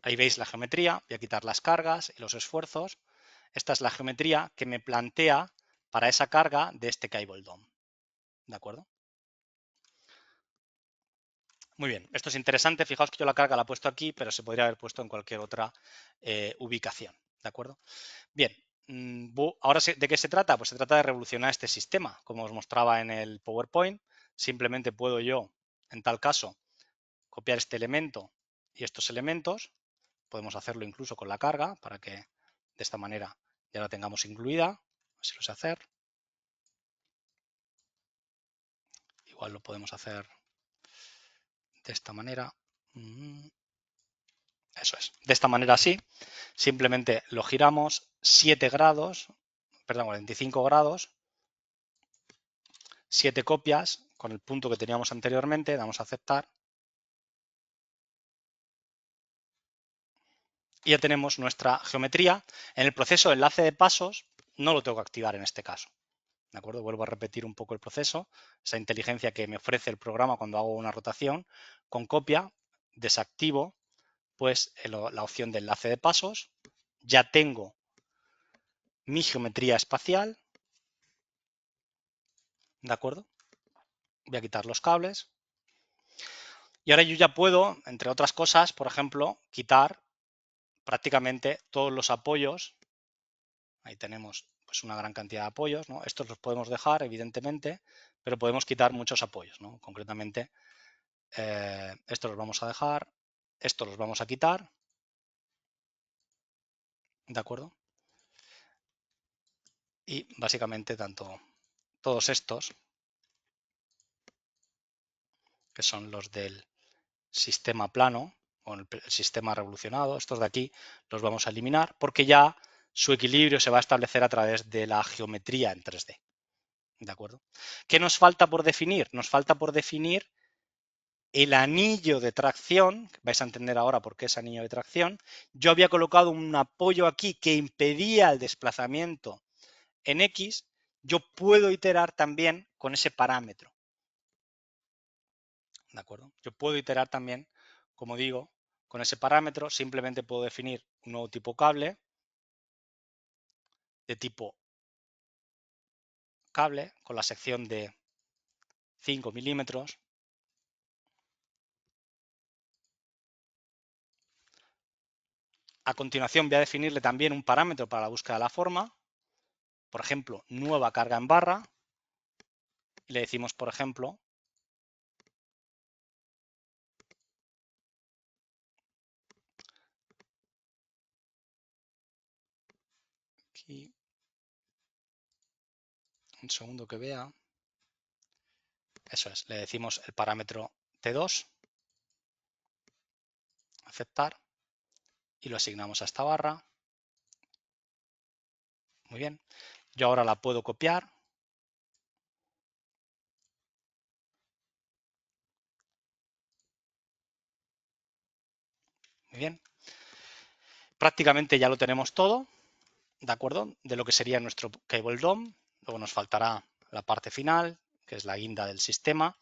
Ahí veis la geometría, voy a quitar las cargas y los esfuerzos. Esta es la geometría que me plantea para esa carga de este cable dome. ¿De acuerdo? Muy bien, esto es interesante. Fijaos que yo la carga la he puesto aquí, pero se podría haber puesto en cualquier otra ubicación. ¿De acuerdo? Bien, ahora ¿de qué se trata? Pues se trata de revolucionar este sistema. Como os mostraba en el PowerPoint, simplemente puedo yo, en tal caso, copiar este elemento y estos elementos. Podemos hacerlo incluso con la carga para que de esta manera ya la tengamos incluida. Así lo sé hacer. Igual lo podemos hacer de esta manera. Eso es. De esta manera así. Simplemente lo giramos 7 grados, perdón, 45 grados, 7 copias con el punto que teníamos anteriormente, damos a aceptar. Y ya tenemos nuestra geometría. En el proceso de enlace de pasos no lo tengo que activar en este caso. ¿De acuerdo? Vuelvo a repetir un poco el proceso, esa inteligencia que me ofrece el programa cuando hago una rotación. Con copia desactivo pues la opción de enlace de pasos. Ya tengo mi geometría espacial. ¿De acuerdo? Voy a quitar los cables. Y ahora yo ya puedo, entre otras cosas, por ejemplo, quitar prácticamente todos los apoyos. Ahí tenemos pues una gran cantidad de apoyos, ¿no? Estos los podemos dejar, evidentemente, pero podemos quitar muchos apoyos, ¿no? Concretamente, Estos los vamos a dejar, estos los vamos a quitar, ¿de acuerdo? Y básicamente todos estos, que son los del sistema plano o el sistema revolucionado, estos de aquí los vamos a eliminar porque ya su equilibrio se va a establecer a través de la geometría en 3D. ¿De acuerdo? ¿Qué nos falta por definir? Nos falta por definir el anillo de tracción, vais a entender ahora por qué es anillo de tracción. Yo había colocado un apoyo aquí que impedía el desplazamiento en X, yo puedo iterar también con ese parámetro. ¿De acuerdo? Yo puedo iterar también, como digo, con ese parámetro, simplemente puedo definir un nuevo tipo cable de tipo cable con la sección de 5 milímetros. A continuación voy a definirle también un parámetro para la búsqueda de la forma. Por ejemplo, nueva carga en barra. Y le decimos, por ejemplo, aquí, un segundo que vea. Eso es, le decimos el parámetro T2, aceptar, y lo asignamos a esta barra. Muy bien. Yo ahora la puedo copiar. Muy bien. Prácticamente ya lo tenemos todo, ¿de acuerdo? De lo que sería nuestro cable DOM. Luego nos faltará la parte final, que es la guinda del sistema.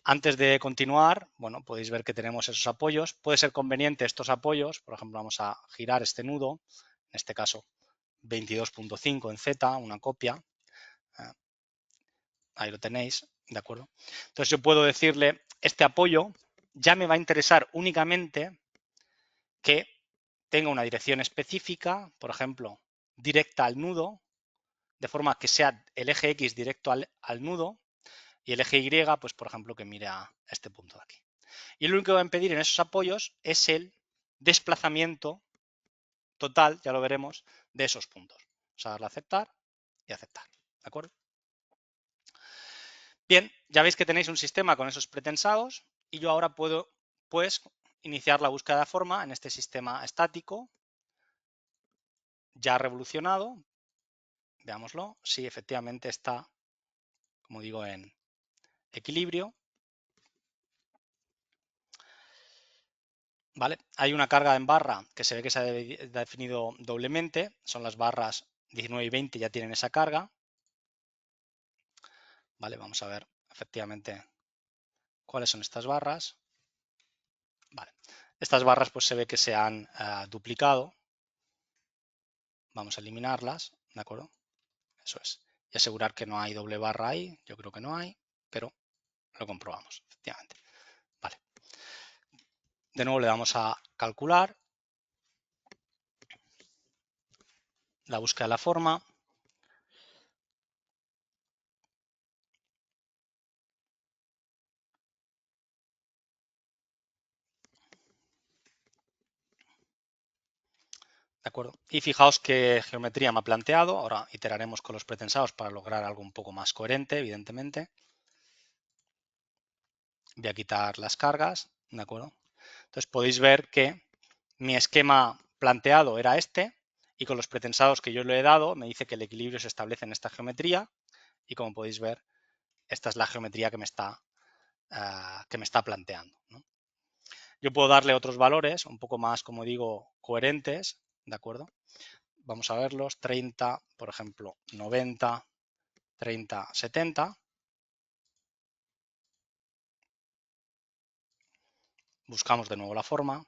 Antes de continuar, bueno, podéis ver que tenemos esos apoyos. Puede ser conveniente estos apoyos, por ejemplo, vamos a girar este nudo, en este caso 22.5 en Z, una copia. Ahí lo tenéis, ¿de acuerdo? Entonces yo puedo decirle, este apoyo ya me va a interesar únicamente que tenga una dirección específica, por ejemplo, directa al nudo, de forma que sea el eje X directo al nudo y el eje Y, pues por ejemplo, que mire a este punto de aquí. Y lo único que va a impedir en esos apoyos es el desplazamiento total, ya lo veremos, de esos puntos. Vamos a darle a aceptar y aceptar, ¿de acuerdo? Bien, ya veis que tenéis un sistema con esos pretensados y yo ahora puedo, pues, iniciar la búsqueda de forma en este sistema estático ya revolucionado. Veámoslo, sí, efectivamente está, como digo, en equilibrio. ¿Vale? Hay una carga en barra que se ve que se ha definido doblemente, son las barras 19 y 20 ya tienen esa carga. Vale, vamos a ver efectivamente cuáles son estas barras. Vale. Estas barras pues se ve que se han duplicado. Vamos a eliminarlas, ¿de acuerdo? Eso es. Y asegurar que no hay doble barra ahí. Yo creo que no hay, pero lo comprobamos, efectivamente. Vale. De nuevo le damos a calcular. La búsqueda de la forma. ¿De acuerdo? Y fijaos qué geometría me ha planteado. Ahora iteraremos con los pretensados para lograr algo un poco más coherente, evidentemente. Voy a quitar las cargas, ¿de acuerdo? Entonces podéis ver que mi esquema planteado era este y con los pretensados que yo le he dado me dice que el equilibrio se establece en esta geometría y como podéis ver, esta es la geometría que me está planteando, ¿no? Yo puedo darle otros valores un poco más, como digo, coherentes, ¿de acuerdo? Vamos a verlos, 30, por ejemplo, 90, 30, 70. Buscamos de nuevo la forma.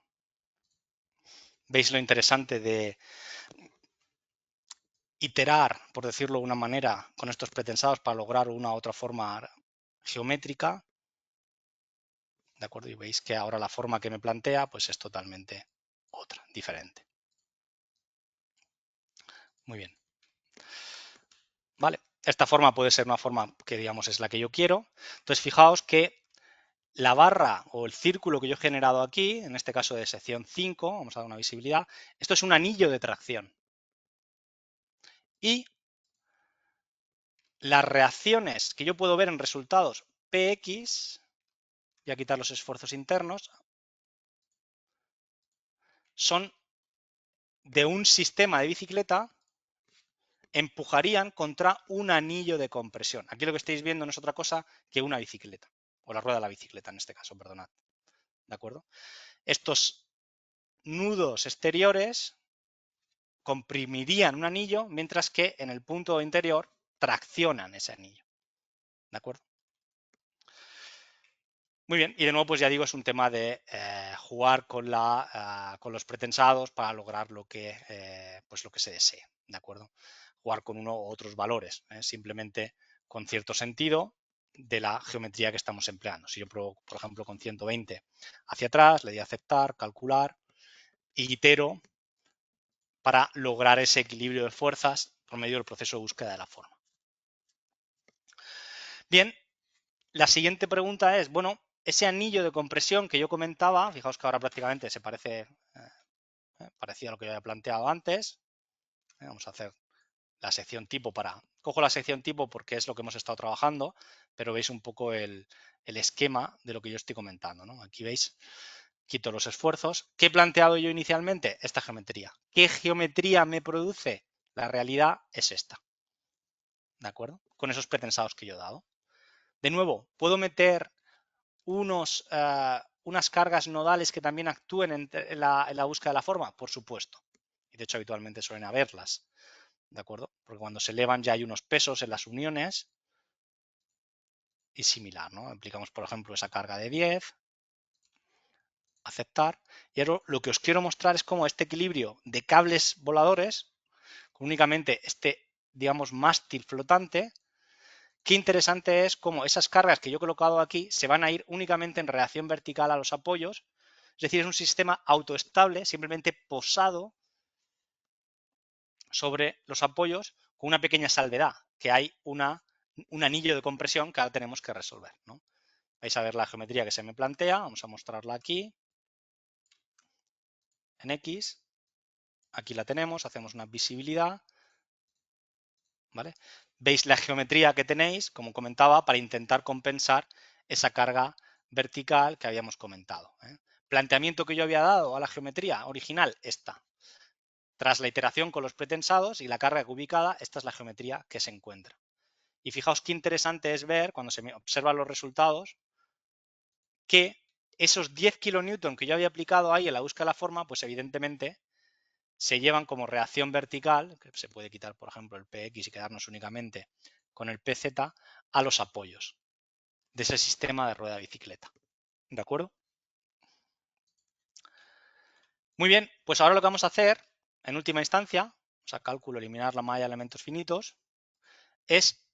¿Veis lo interesante de iterar, por decirlo de una manera, con estos pretensados para lograr una u otra forma geométrica? ¿De acuerdo? Y veis que ahora la forma que me plantea pues es totalmente otra, diferente. Muy bien. Vale, esta forma puede ser una forma que digamos es la que yo quiero. Entonces fijaos que la barra o el círculo que yo he generado aquí, en este caso de sección 5, vamos a dar una visibilidad, esto es un anillo de tracción. Y las reacciones que yo puedo ver en resultados Px, voy a quitar los esfuerzos internos, son de un sistema de bicicleta, empujarían contra un anillo de compresión. Aquí lo que estáis viendo no es otra cosa que una bicicleta, o la rueda de la bicicleta en este caso, perdonad. ¿De acuerdo? Estos nudos exteriores comprimirían un anillo, mientras que en el punto interior traccionan ese anillo. ¿De acuerdo? Muy bien, y de nuevo, pues ya digo, es un tema de jugar con los pretensados para lograr pues lo que se desee, ¿de acuerdo? Jugar con uno u otros valores, simplemente con cierto sentido de la geometría que estamos empleando. Si yo pruebo, por ejemplo, con 120 hacia atrás, le doy a aceptar, calcular, y itero para lograr ese equilibrio de fuerzas por medio del proceso de búsqueda de la forma. Bien, la siguiente pregunta es, bueno, ese anillo de compresión que yo comentaba, fijaos que ahora prácticamente se parece parecido a lo que yo había planteado antes. Vamos a hacer la sección tipo cojo la sección tipo porque es lo que hemos estado trabajando, pero veis un poco el esquema de lo que yo estoy comentando, ¿no? Aquí veis, quito los esfuerzos. ¿Qué he planteado yo inicialmente? Esta geometría. ¿Qué geometría me produce? La realidad es esta. ¿De acuerdo? Con esos pretensados que yo he dado. De nuevo, puedo meter unas cargas nodales que también actúen en la búsqueda de la forma, por supuesto. Y de hecho habitualmente suelen haberlas, ¿de acuerdo? Porque cuando se elevan ya hay unos pesos en las uniones y similar, ¿no? Aplicamos, por ejemplo, esa carga de 10, aceptar, y ahora lo que os quiero mostrar es cómo este equilibrio de cables voladores, con únicamente este, digamos, mástil flotante, qué interesante es cómo esas cargas que yo he colocado aquí se van a ir únicamente en reacción vertical a los apoyos. Es decir, es un sistema autoestable, simplemente posado sobre los apoyos, con una pequeña salvedad, que hay un anillo de compresión que ahora tenemos que resolver, ¿no? Vais a ver la geometría que se me plantea, vamos a mostrarla aquí, en X, aquí la tenemos, hacemos una visibilidad, ¿vale? Veis la geometría que tenéis, como comentaba, para intentar compensar esa carga vertical que habíamos comentado, ¿eh? Planteamiento que yo había dado a la geometría original, esta. Tras la iteración con los pretensados y la carga ubicada, esta es la geometría que se encuentra. Y fijaos qué interesante es ver, cuando se observan los resultados, que esos 10 kN que yo había aplicado ahí en la búsqueda de la forma, pues evidentemente se llevan como reacción vertical, que se puede quitar, por ejemplo, el Px y quedarnos únicamente con el Pz, a los apoyos de ese sistema de rueda de bicicleta. ¿De acuerdo? Muy bien, pues ahora lo que vamos a hacer, en última instancia, o sea, cálculo, eliminar la malla de elementos finitos, es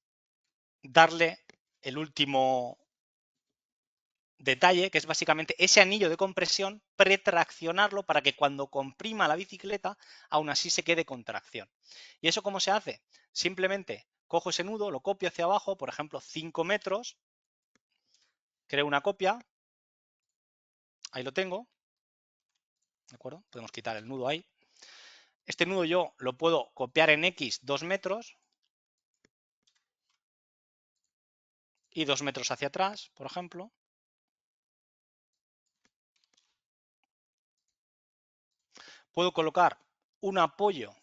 darle el último detalle, que es básicamente ese anillo de compresión, pretraccionarlo para que cuando comprima la bicicleta, aún así se quede con tracción. ¿Y eso cómo se hace? Simplemente cojo ese nudo, lo copio hacia abajo, por ejemplo, 5 metros, creo una copia, ahí lo tengo, ¿de acuerdo? Podemos quitar el nudo ahí. Este nudo yo lo puedo copiar en X 2 metros y 2 metros hacia atrás, por ejemplo. Puedo colocar un apoyo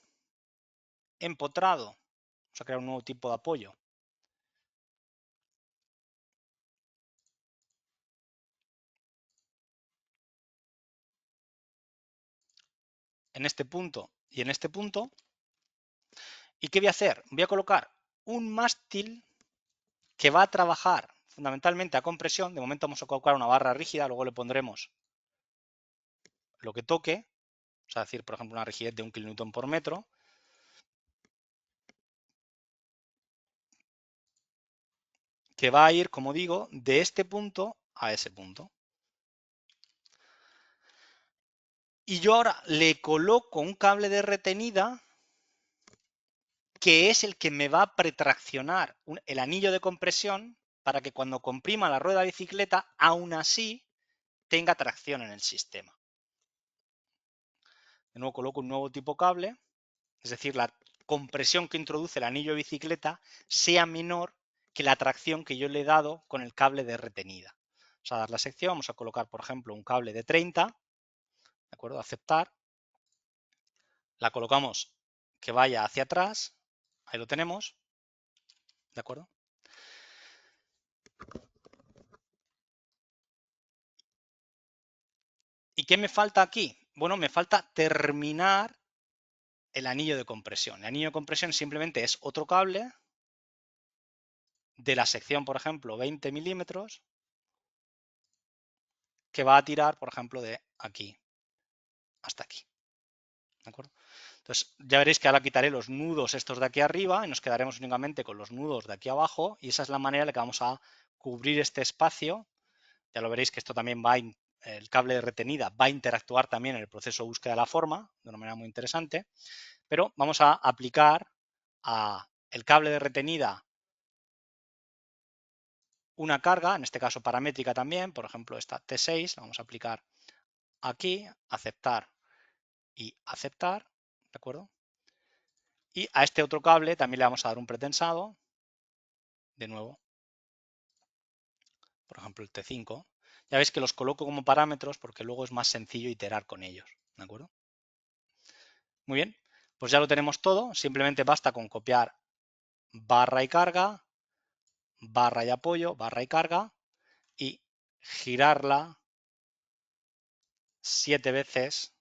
empotrado, vamos a crear un nuevo tipo de apoyo, en este punto y en este punto. ¿Y qué voy a hacer? Voy a colocar un mástil que va a trabajar fundamentalmente a compresión. De momento vamos a colocar una barra rígida, luego le pondremos lo que toque, o sea, decir, por ejemplo, una rigidez de 1 kN por metro. Que va a ir, como digo, de este punto a ese punto. Y yo ahora le coloco un cable de retenida que es el que me va a pretraccionar el anillo de compresión para que cuando comprima la rueda de bicicleta, aún así tenga tracción en el sistema. De nuevo coloco un nuevo tipo cable, es decir, la compresión que introduce el anillo de bicicleta sea menor que la tracción que yo le he dado con el cable de retenida. Vamos a dar la sección, vamos a colocar, por ejemplo, un cable de 30, ¿de acuerdo? Aceptar. La colocamos que vaya hacia atrás, ahí lo tenemos, ¿de acuerdo? ¿Y qué me falta aquí? Bueno, me falta terminar el anillo de compresión. El anillo de compresión simplemente es otro cable de la sección, por ejemplo, 20 milímetros, que va a tirar, por ejemplo, de aquí hasta aquí. ¿De acuerdo? Entonces, ya veréis que ahora quitaré los nudos estos de aquí arriba y nos quedaremos únicamente con los nudos de aquí abajo, y esa es la manera en la que vamos a cubrir este espacio. Ya lo veréis que esto también el cable de retenida va a interactuar también en el proceso de búsqueda de la forma, de una manera muy interesante, pero vamos a aplicar a el cable de retenida una carga, en este caso paramétrica también, por ejemplo esta T6, la vamos a aplicar aquí, aceptar y aceptar, ¿de acuerdo? Y a este otro cable también le vamos a dar un pretensado, de nuevo, por ejemplo el T5. Ya veis que los coloco como parámetros porque luego es más sencillo iterar con ellos, ¿de acuerdo? Muy bien, pues ya lo tenemos todo, simplemente basta con copiar barra y carga, barra y apoyo, barra y carga, y girarla 7 veces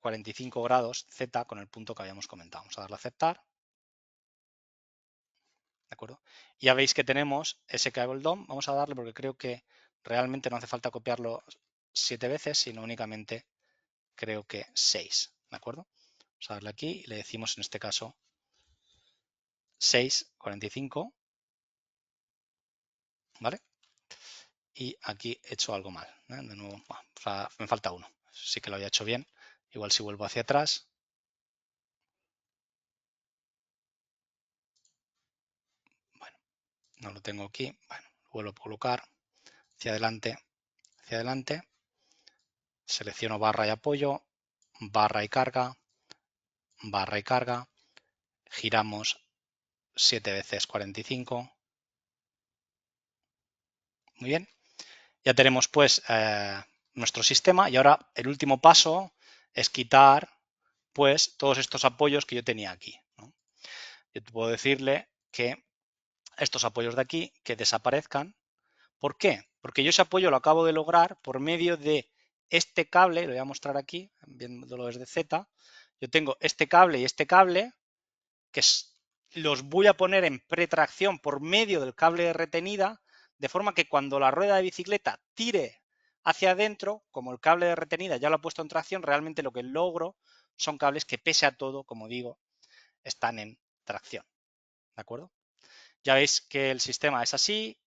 45 grados Z con el punto que habíamos comentado. Vamos a darle a aceptar. ¿De acuerdo? Y ya veis que tenemos ese cable DOM. Vamos a darle porque creo que realmente no hace falta copiarlo 7 veces, sino únicamente creo que 6. ¿De acuerdo? Vamos a darle aquí y le decimos en este caso 6,45. ¿Vale? Y aquí he hecho algo mal. De nuevo, me falta uno. Sí que lo había hecho bien. Igual si vuelvo hacia atrás. Bueno, no lo tengo aquí. Bueno, lo vuelvo a colocar hacia adelante, hacia adelante. Selecciono barra y apoyo, barra y carga, giramos 7 veces 45. Muy bien. Ya tenemos pues nuestro sistema y ahora el último paso es quitar pues todos estos apoyos que yo tenía aquí, ¿no? Yo puedo decirle que estos apoyos de aquí que desaparezcan. ¿Por qué? Porque yo ese apoyo lo acabo de lograr por medio de este cable, lo voy a mostrar aquí, viéndolo desde Z. Yo tengo este cable y este cable que los voy a poner en pretracción por medio del cable de retenida, de forma que cuando la rueda de bicicleta tire hacia adentro, como el cable de retenida ya lo ha puesto en tracción, realmente lo que logro son cables que, pese a todo, como digo, están en tracción. ¿De acuerdo? Ya veis que el sistema es así.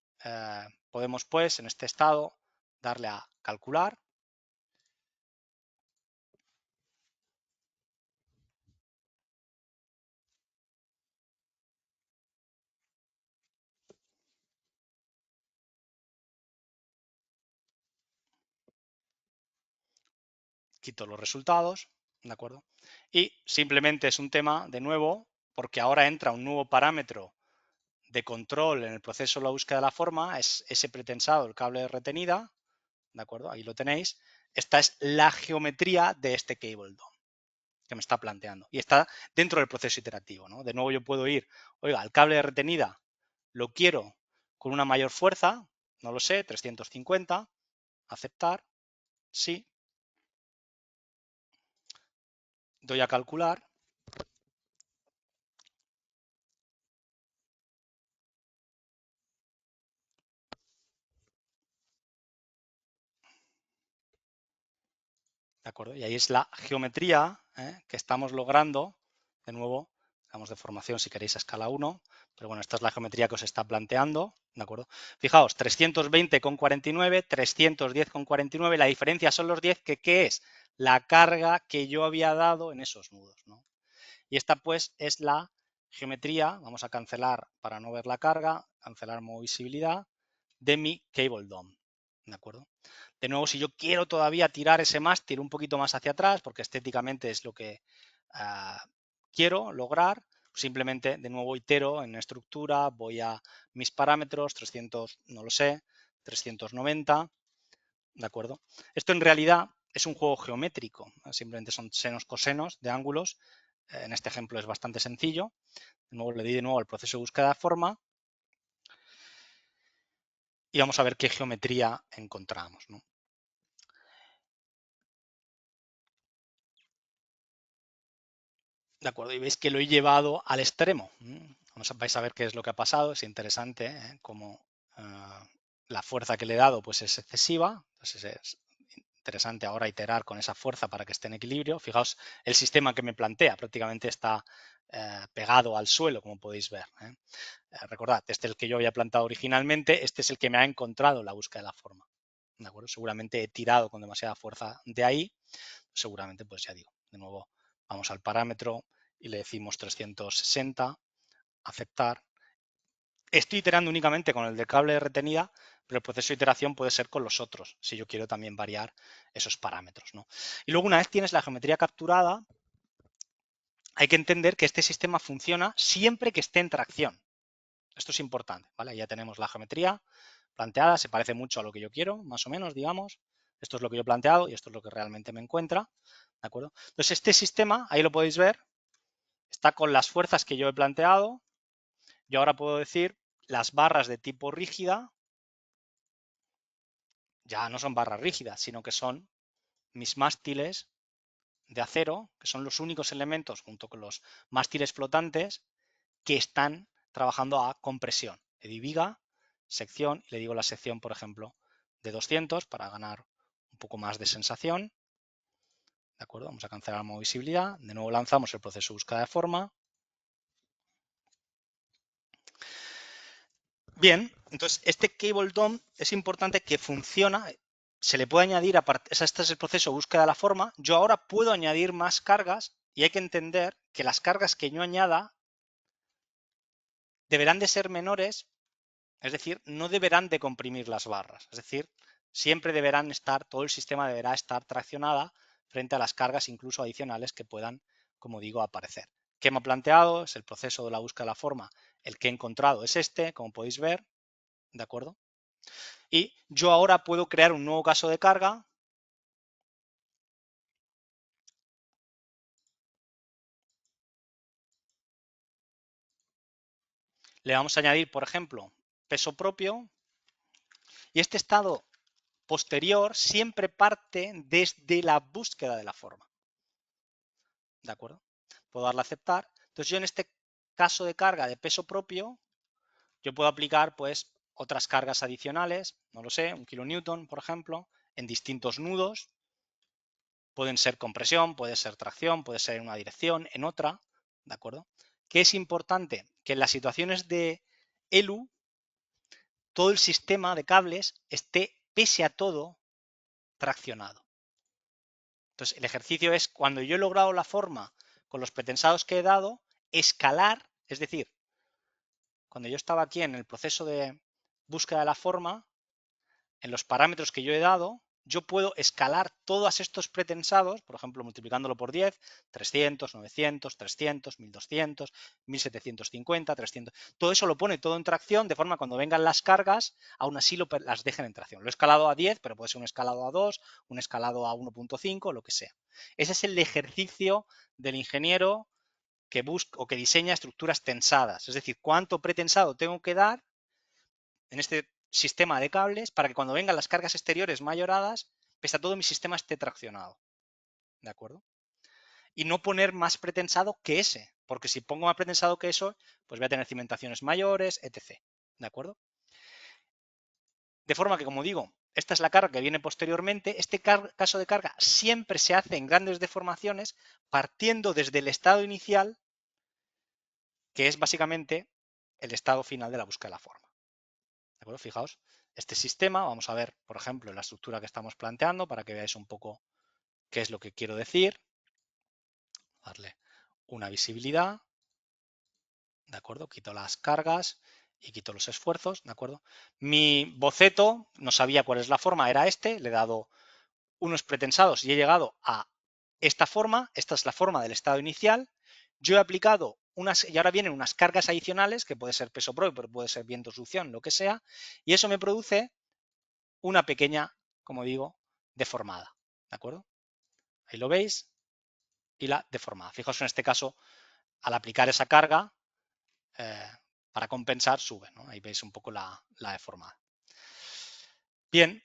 Podemos, pues, en este estado, darle a calcular. Quito los resultados, ¿de acuerdo? Y simplemente es un tema, de nuevo, porque ahora entra un nuevo parámetro de control en el proceso de la búsqueda de la forma, es ese pretensado, el cable de retenida, ¿de acuerdo? Ahí lo tenéis. Esta es la geometría de este cable DOM que me está planteando y está dentro del proceso iterativo, ¿no? De nuevo yo puedo ir, oiga, el cable de retenida lo quiero con una mayor fuerza, no lo sé, 350, aceptar, sí, doy a calcular. ¿De acuerdo? Y ahí es la geometría que estamos logrando, de nuevo, damos de formación si queréis a escala 1, pero bueno, esta es la geometría que os está planteando, ¿de acuerdo? Fijaos, 320,49, 310,49, la diferencia son los 10, que ¿qué es? La carga que yo había dado en esos nudos, ¿no? Y esta pues es la geometría, vamos a cancelar para no ver la carga, cancelar modo visibilidad de mi cable DOM, ¿de acuerdo? De nuevo, si yo quiero todavía tirar ese mástil un poquito más hacia atrás, porque estéticamente es lo que quiero lograr, simplemente de nuevo itero en estructura, voy a mis parámetros, 300, no lo sé, 390, ¿de acuerdo? Esto en realidad es un juego geométrico, simplemente son senos, cosenos de ángulos. En este ejemplo es bastante sencillo. De nuevo le doy de nuevo al proceso de búsqueda de forma y vamos a ver qué geometría encontramos, ¿no? De acuerdo, y veis que lo he llevado al extremo. Vais a ver qué es lo que ha pasado. Es interesante cómo la fuerza que le he dado pues, es excesiva. Entonces es interesante ahora iterar con esa fuerza para que esté en equilibrio. Fijaos, el sistema que me plantea prácticamente está pegado al suelo, como podéis ver. Recordad, este es el que yo había plantado originalmente, este es el que me ha encontrado la búsqueda de la forma. ¿De acuerdo? Seguramente he tirado con demasiada fuerza de ahí. Seguramente, pues ya digo, de nuevo vamos al parámetro y le decimos 360, aceptar. Estoy iterando únicamente con el de cable de retenida, pero el proceso de iteración puede ser con los otros, si yo quiero también variar esos parámetros, ¿no? Y luego, una vez tienes la geometría capturada, hay que entender que este sistema funciona siempre que esté en tracción. Esto es importante, ¿vale? Ya tenemos la geometría planteada, se parece mucho a lo que yo quiero, más o menos, digamos. Esto es lo que yo he planteado y esto es lo que realmente me encuentra, ¿de acuerdo? Entonces, este sistema, ahí lo podéis ver, está con las fuerzas que yo he planteado. Yo ahora puedo decir las barras de tipo rígida ya no son barras rígidas, sino que son mis mástiles de acero, que son los únicos elementos, junto con los mástiles flotantes, que están trabajando a compresión. Le di viga, sección, y le digo la sección, por ejemplo, de 200 para ganar un poco más de sensación. ¿De acuerdo? Vamos a cancelar la modo visibilidad. De nuevo lanzamos el proceso de búsqueda de forma. Bien, entonces este cable DOM es importante que funciona, se le puede añadir, este es el proceso de búsqueda de la forma, yo ahora puedo añadir más cargas y hay que entender que las cargas que yo añada deberán de ser menores, es decir, no deberán de comprimir las barras, es decir, siempre deberán estar, todo el sistema deberá estar traccionada frente a las cargas incluso adicionales que puedan, como digo, aparecer. ¿Qué me ha planteado? Es el proceso de la búsqueda de la forma, el que he encontrado es este, como podéis ver, ¿de acuerdo? Y yo ahora puedo crear un nuevo caso de carga. Le vamos a añadir, por ejemplo, peso propio. Y este estado posterior siempre parte desde la búsqueda de la forma. ¿De acuerdo? Puedo darle a aceptar. Entonces yo en este caso de carga de peso propio, yo puedo aplicar pues otras cargas adicionales, no lo sé, 1 kilonewton, por ejemplo, en distintos nudos. Pueden ser compresión, puede ser tracción, puede ser en una dirección, en otra, ¿de acuerdo? ¿Qué es importante? Que en las situaciones de ELU, todo el sistema de cables esté, pese a todo, traccionado. Entonces, el ejercicio es, cuando yo he logrado la forma con los pretensados que he dado, escalar, es decir, cuando yo estaba aquí en el proceso de búsqueda de la forma, en los parámetros que yo he dado, yo puedo escalar todos estos pretensados, por ejemplo, multiplicándolo por 10, 300, 900, 300, 1200, 1750, 300. Todo eso lo pone todo en tracción, de forma que cuando vengan las cargas, aún así las dejen en tracción. Lo he escalado a 10, pero puede ser un escalado a 2, un escalado a 1.5, lo que sea. Ese es el ejercicio del ingeniero que busca o que diseña estructuras tensadas. Es decir, cuánto pretensado tengo que dar en este sistema de cables para que cuando vengan las cargas exteriores mayoradas, pese a todo mi sistema esté traccionado. ¿De acuerdo? Y no poner más pretensado que ese, porque si pongo más pretensado que eso, pues voy a tener cimentaciones mayores, etc. ¿De acuerdo? De forma que, como digo, esta es la carga que viene posteriormente. Este caso de carga siempre se hace en grandes deformaciones partiendo desde el estado inicial, que es básicamente el estado final de la búsqueda de la forma. ¿De acuerdo? Fijaos, este sistema, vamos a ver, por ejemplo, la estructura que estamos planteando para que veáis un poco qué es lo que quiero decir. Darle una visibilidad. ¿de acuerdo? Quito las cargas y quito los esfuerzos, ¿de acuerdo? Mi boceto no sabía cuál es la forma, era este, le he dado unos pretensados y he llegado a esta forma, esta es la forma del estado inicial. Yo he aplicado unas, y ahora vienen unas cargas adicionales, que puede ser peso propio, pero puede ser viento, succión, lo que sea, y eso me produce una pequeña, como digo, deformada, ¿de acuerdo? Ahí lo veis, y la deformada. Fijaos en este caso, al aplicar esa carga, para compensar, sube, ¿no? Ahí veis un poco la deformada. Bien,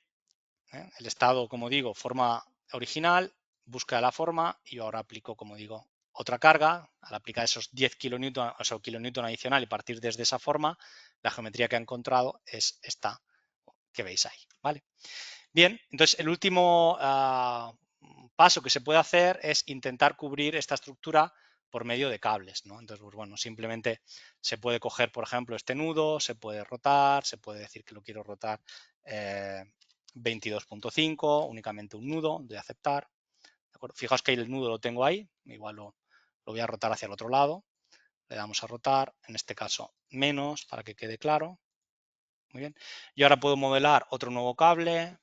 el estado, como digo, forma original, búsqueda de la forma, y yo ahora aplico, como digo, otra carga. Al aplicar esos 10 kilonewton, o sea, kilonewton adicional y partir desde esa forma, la geometría que ha encontrado es esta que veis ahí, ¿vale? Bien, entonces el último paso que se puede hacer es intentar cubrir esta estructura por medio de cables, ¿no? Entonces, pues bueno, simplemente se puede coger, por ejemplo, este nudo, se puede rotar, se puede decir que lo quiero rotar 22.5, únicamente un nudo, de aceptar. ¿De acuerdo? Fijaos que el nudo lo tengo ahí, igual lo voy a rotar hacia el otro lado, le damos a rotar, en este caso menos, para que quede claro. Muy bien. Y ahora puedo modelar otro nuevo cable,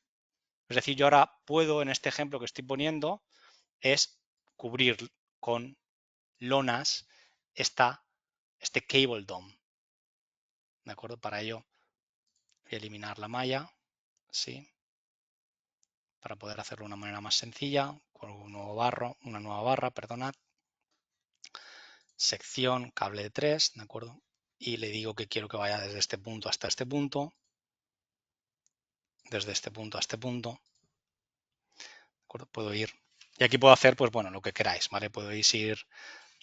es decir, yo ahora puedo, en este ejemplo que estoy poniendo, es cubrir con lonas este cable dome. ¿De acuerdo? Para ello voy a eliminar la malla, ¿sí? Para poder hacerlo de una manera más sencilla, con una nueva barra, perdonad. Sección, cable de 3, ¿de acuerdo? Y le digo que quiero que vaya desde este punto hasta este punto, desde este punto a este punto. ¿De acuerdo? Puedo ir. Y aquí puedo hacer, pues bueno, lo que queráis, ¿vale? Puedo ir.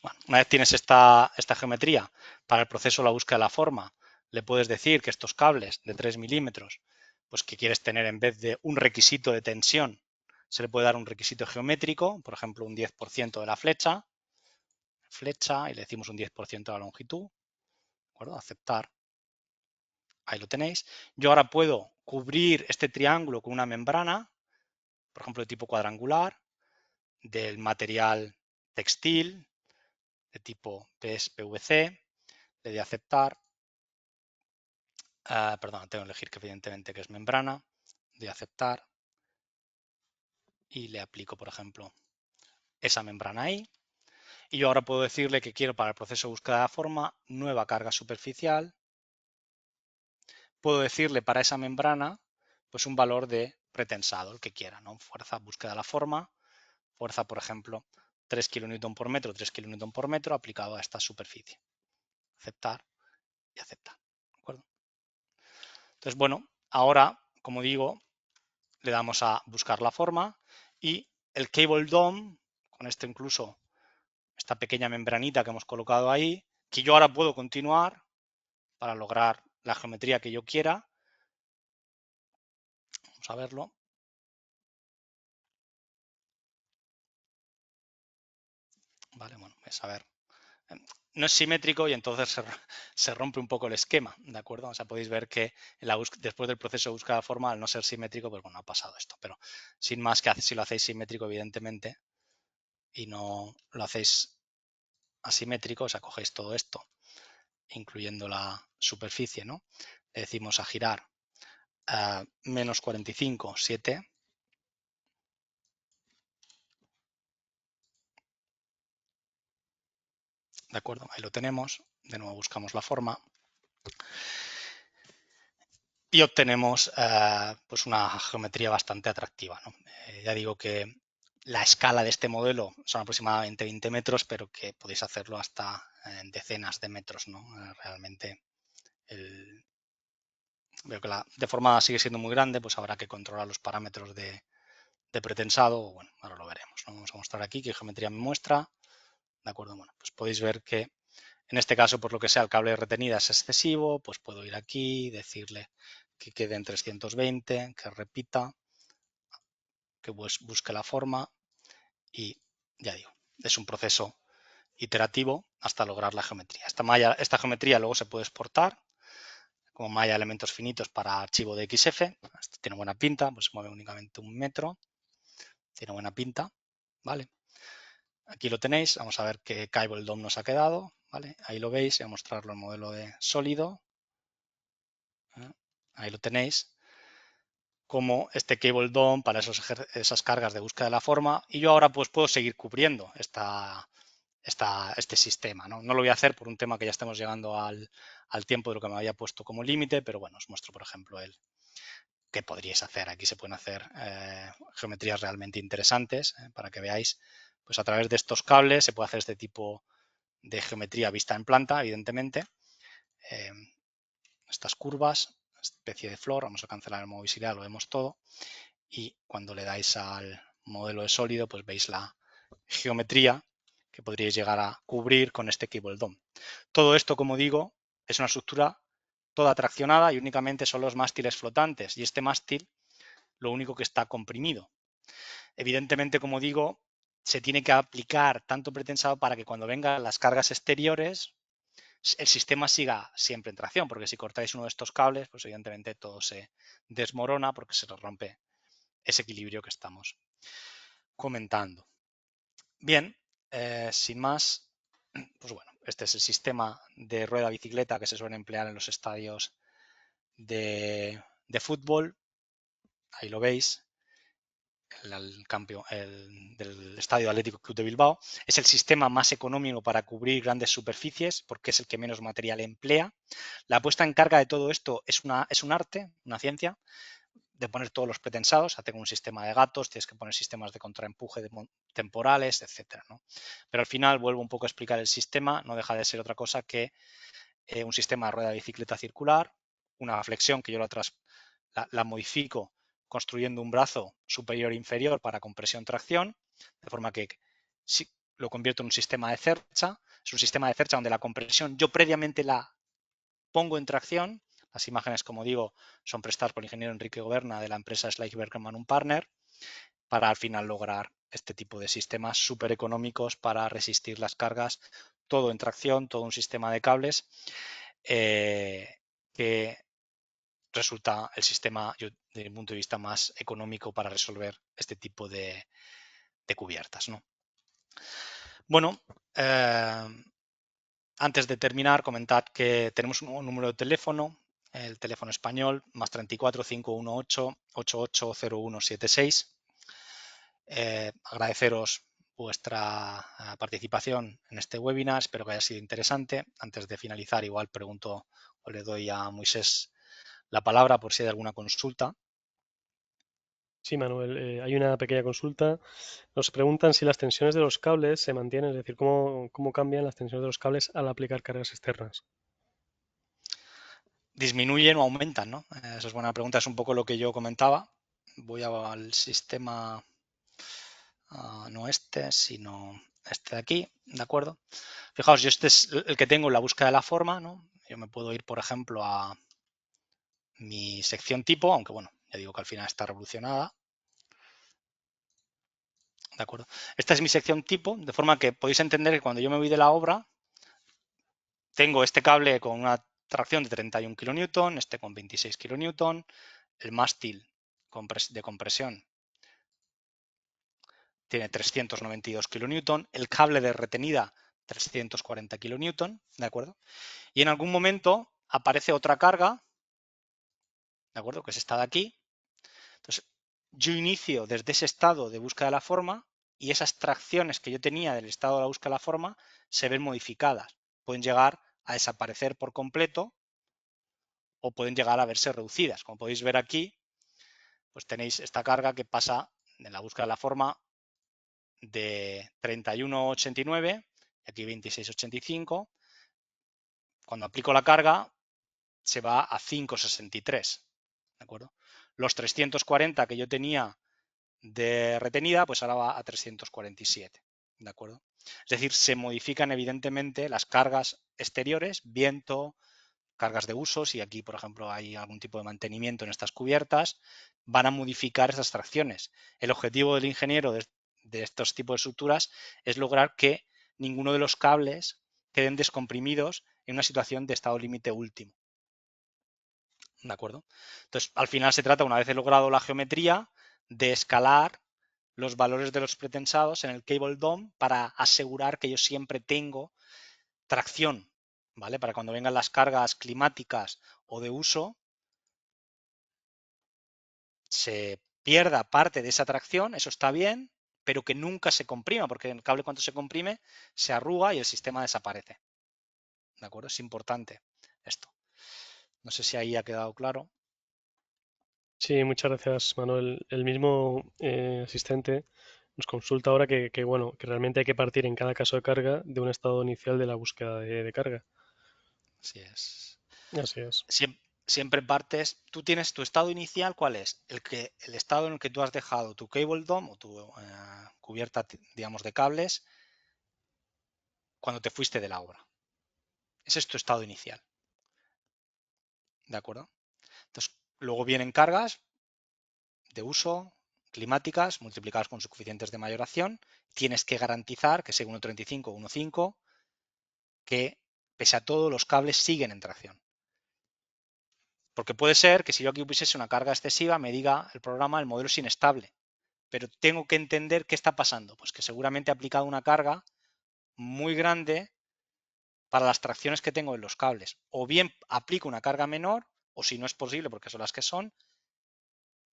Bueno, una vez tienes esta geometría para el proceso de la búsqueda de la forma, le puedes decir que estos cables de 3 milímetros, pues que quieres tener en vez de un requisito de tensión, se le puede dar un requisito geométrico, por ejemplo, un 10% de la flecha, y le decimos un 10% de la longitud, ¿de acuerdo? Aceptar. Ahí lo tenéis. Yo ahora puedo cubrir este triángulo con una membrana, por ejemplo, de tipo cuadrangular, del material textil, de tipo PVC, le doy a aceptar. Perdón, tengo que elegir que evidentemente que es membrana, de aceptar y le aplico, por ejemplo, esa membrana ahí. Y yo ahora puedo decirle que quiero para el proceso de búsqueda de forma nueva carga superficial. Puedo decirle para esa membrana pues un valor de pretensado, el que quiera, ¿no? Fuerza, búsqueda de la forma, fuerza, por ejemplo, 3 kN por metro, 3 kN por metro aplicado a esta superficie. Aceptar y aceptar. ¿De acuerdo? Entonces, bueno, ahora, como digo, le damos a buscar la forma y el cable dome, con esto incluso esta pequeña membranita que hemos colocado ahí, que yo ahora puedo continuar para lograr la geometría que yo quiera. Vamos a verlo. Vale, bueno, pues a ver. No es simétrico y entonces se rompe un poco el esquema, ¿de acuerdo? O sea, podéis ver que después del proceso de búsqueda de forma, al no ser simétrico, pues bueno, ha pasado esto. Pero sin más que si lo hacéis simétrico, evidentemente, y no lo hacéis asimétrico, o sea, cogéis todo esto, incluyendo la superficie, ¿no? Le decimos a girar menos 45, 7. ¿De acuerdo? Ahí lo tenemos. De nuevo buscamos la forma. Y obtenemos pues una geometría bastante atractiva, ¿no? Ya digo que la escala de este modelo son aproximadamente 20 metros, pero que podéis hacerlo hasta en decenas de metros, ¿no? Realmente veo que la deformada sigue siendo muy grande, pues habrá que controlar los parámetros de pretensado. Bueno, ahora lo veremos, ¿no? Vamos a mostrar aquí qué geometría me muestra. ¿De acuerdo? Bueno, pues podéis ver que en este caso, por lo que sea, el cable de retenida es excesivo, pues puedo ir aquí, decirle que quede en 320, que repita, que busque la forma y ya digo, es un proceso iterativo hasta lograr la geometría. Esta geometría luego se puede exportar como malla de elementos finitos para archivo de XF. Esto tiene buena pinta, pues se mueve únicamente 1 metro. Tiene buena pinta, ¿vale? Aquí lo tenéis, vamos a ver qué cable DOM nos ha quedado, ¿vale? Ahí lo veis, voy a mostrarlo en modelo de sólido. Ahí lo tenéis, como este cable DOM para esas cargas de búsqueda de la forma. Y yo ahora pues puedo seguir cubriendo este sistema, ¿no? No lo voy a hacer por un tema que ya estamos llegando al tiempo de lo que me había puesto como límite, pero bueno, os muestro, por ejemplo, el que podríais hacer. Aquí se pueden hacer geometrías realmente interesantes para que veáis, pues a través de estos cables se puede hacer este tipo de geometría vista en planta, evidentemente. Estas curvas, especie de flor, vamos a cancelar el modo visibilidad, lo vemos todo. Y cuando le dais al modelo de sólido, pues veis la geometría que podríais llegar a cubrir con este cable DOM. Todo esto, como digo, es una estructura toda traccionada y únicamente son los mástiles flotantes. Y este mástil lo único que está comprimido. Evidentemente, como digo, se tiene que aplicar tanto pretensado para que cuando vengan las cargas exteriores, el sistema siga siempre en tracción, porque si cortáis uno de estos cables, pues evidentemente todo se desmorona porque se rompe ese equilibrio que estamos comentando. Bien, sin más, pues bueno, este es el sistema de rueda bicicleta que se suele emplear en los estadios de fútbol. Ahí lo veis, del Estadio Atlético Club de Bilbao. Es el sistema más económico para cubrir grandes superficies porque es el que menos material emplea. La puesta en carga de todo esto es un arte, una ciencia, de poner todos los pretensados. Tengo un sistema de gatos, tienes que poner sistemas de contraempuje temporales, etcétera, ¿no? Pero al final vuelvo un poco a explicar el sistema, no deja de ser otra cosa que un sistema de rueda de bicicleta circular, una flexión que yo la modifico construyendo un brazo superior e inferior para compresión-tracción, de forma que si lo convierto en un sistema de cercha. Es un sistema de cercha donde la compresión yo previamente la pongo en tracción. Las imágenes, como digo, son prestadas por el ingeniero Enrique Goberna de la empresa Schleicher-Bergman Partner para al final lograr este tipo de sistemas súper económicos para resistir las cargas, todo en tracción, todo un sistema de cables que resulta el sistema, yo, desde mi punto de vista, más económico para resolver este tipo de cubiertas, ¿no? Bueno, antes de terminar, comentad que tenemos un número de teléfono, el teléfono español, más 34 518 880176. Agradeceros vuestra participación en este webinar, espero que haya sido interesante. Antes de finalizar, igual pregunto o le doy a Moisés la palabra por si hay alguna consulta. Sí, Manuel, hay una pequeña consulta. Nos preguntan si las tensiones de los cables se mantienen, es decir, cómo cambian las tensiones de los cables al aplicar cargas externas. ¿Disminuyen o aumentan, ¿no? Esa es buena pregunta, es un poco lo que yo comentaba. Voy al sistema, no este, sino este de aquí, ¿de acuerdo? Fijaos, yo este es el que tengo en la búsqueda de la forma, ¿no? Yo me puedo ir, por ejemplo, a mi sección tipo, aunque bueno, ya digo que al final está revolucionada. ¿De acuerdo? Esta es mi sección tipo, de forma que podéis entender que cuando yo me voy de la obra, tengo este cable con una tracción de 31 kN, este con 26 kN, el mástil de compresión tiene 392 kN, el cable de retenida 340 kN, ¿de acuerdo? Y en algún momento aparece otra carga, ¿de acuerdo? Que es esta de aquí. Entonces, yo inicio desde ese estado de búsqueda de la forma y esas tracciones que yo tenía del estado de la búsqueda de la forma se ven modificadas. Pueden llegar a desaparecer por completo o pueden llegar a verse reducidas. Como podéis ver aquí, pues tenéis esta carga que pasa en la búsqueda de la forma de 31,89 y aquí 26,85. Cuando aplico la carga se va a 5,63. ¿De acuerdo? Los 340 que yo tenía de retenida, pues ahora va a 347. ¿De acuerdo? Es decir, se modifican evidentemente las cargas exteriores, viento, cargas de uso, si aquí, por ejemplo, hay algún tipo de mantenimiento en estas cubiertas, van a modificar esas tracciones. El objetivo del ingeniero de estos tipos de estructuras es lograr que ninguno de los cables queden descomprimidos en una situación de estado límite último. ¿De acuerdo? Entonces, al final se trata, una vez he logrado la geometría, de escalar los valores de los pretensados en el cable DOM para asegurar que yo siempre tengo tracción, ¿vale? Para cuando vengan las cargas climáticas o de uso, se pierda parte de esa tracción, eso está bien, pero que nunca se comprima, porque el cable cuando se comprime se arruga y el sistema desaparece. ¿De acuerdo? Es importante esto. No sé si ahí ha quedado claro. Sí, muchas gracias, Manuel. El mismo asistente nos consulta ahora bueno, que realmente hay que partir en cada caso de carga de un estado inicial de la búsqueda de carga. Así es. Así es. Siempre partes, tú tienes tu estado inicial, ¿cuál es? El estado en el que tú has dejado tu cable DOM o tu cubierta, digamos, de cables cuando te fuiste de la obra. Ese es tu estado inicial. ¿De acuerdo? Entonces, luego vienen cargas de uso climáticas multiplicadas con sus coeficientes de mayoración. Tienes que garantizar que sea 1.35 o 1.5, que pese a todo los cables siguen en tracción. Porque puede ser que si yo aquí pusiese una carga excesiva me diga el programa el modelo es inestable. Pero tengo que entender qué está pasando. Pues que seguramente he aplicado una carga muy grande para las tracciones que tengo en los cables. O bien aplico una carga menor, o si no es posible, porque son las que son,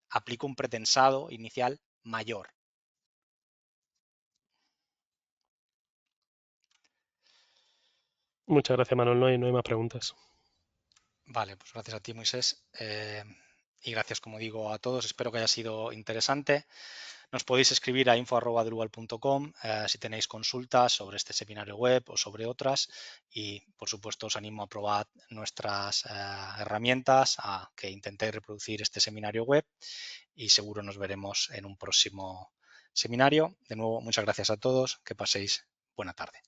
aplico un pretensado inicial mayor. Muchas gracias, Manuel. No hay más preguntas. Vale, pues gracias a ti, Moisés. Y gracias, como digo, a todos. Espero que haya sido interesante. Nos podéis escribir a info@drupal.com si tenéis consultas sobre este seminario web o sobre otras. Y, por supuesto, os animo a probar nuestras herramientas, a que intentéis reproducir este seminario web y seguro nos veremos en un próximo seminario. De nuevo, muchas gracias a todos. Que paséis buena tarde.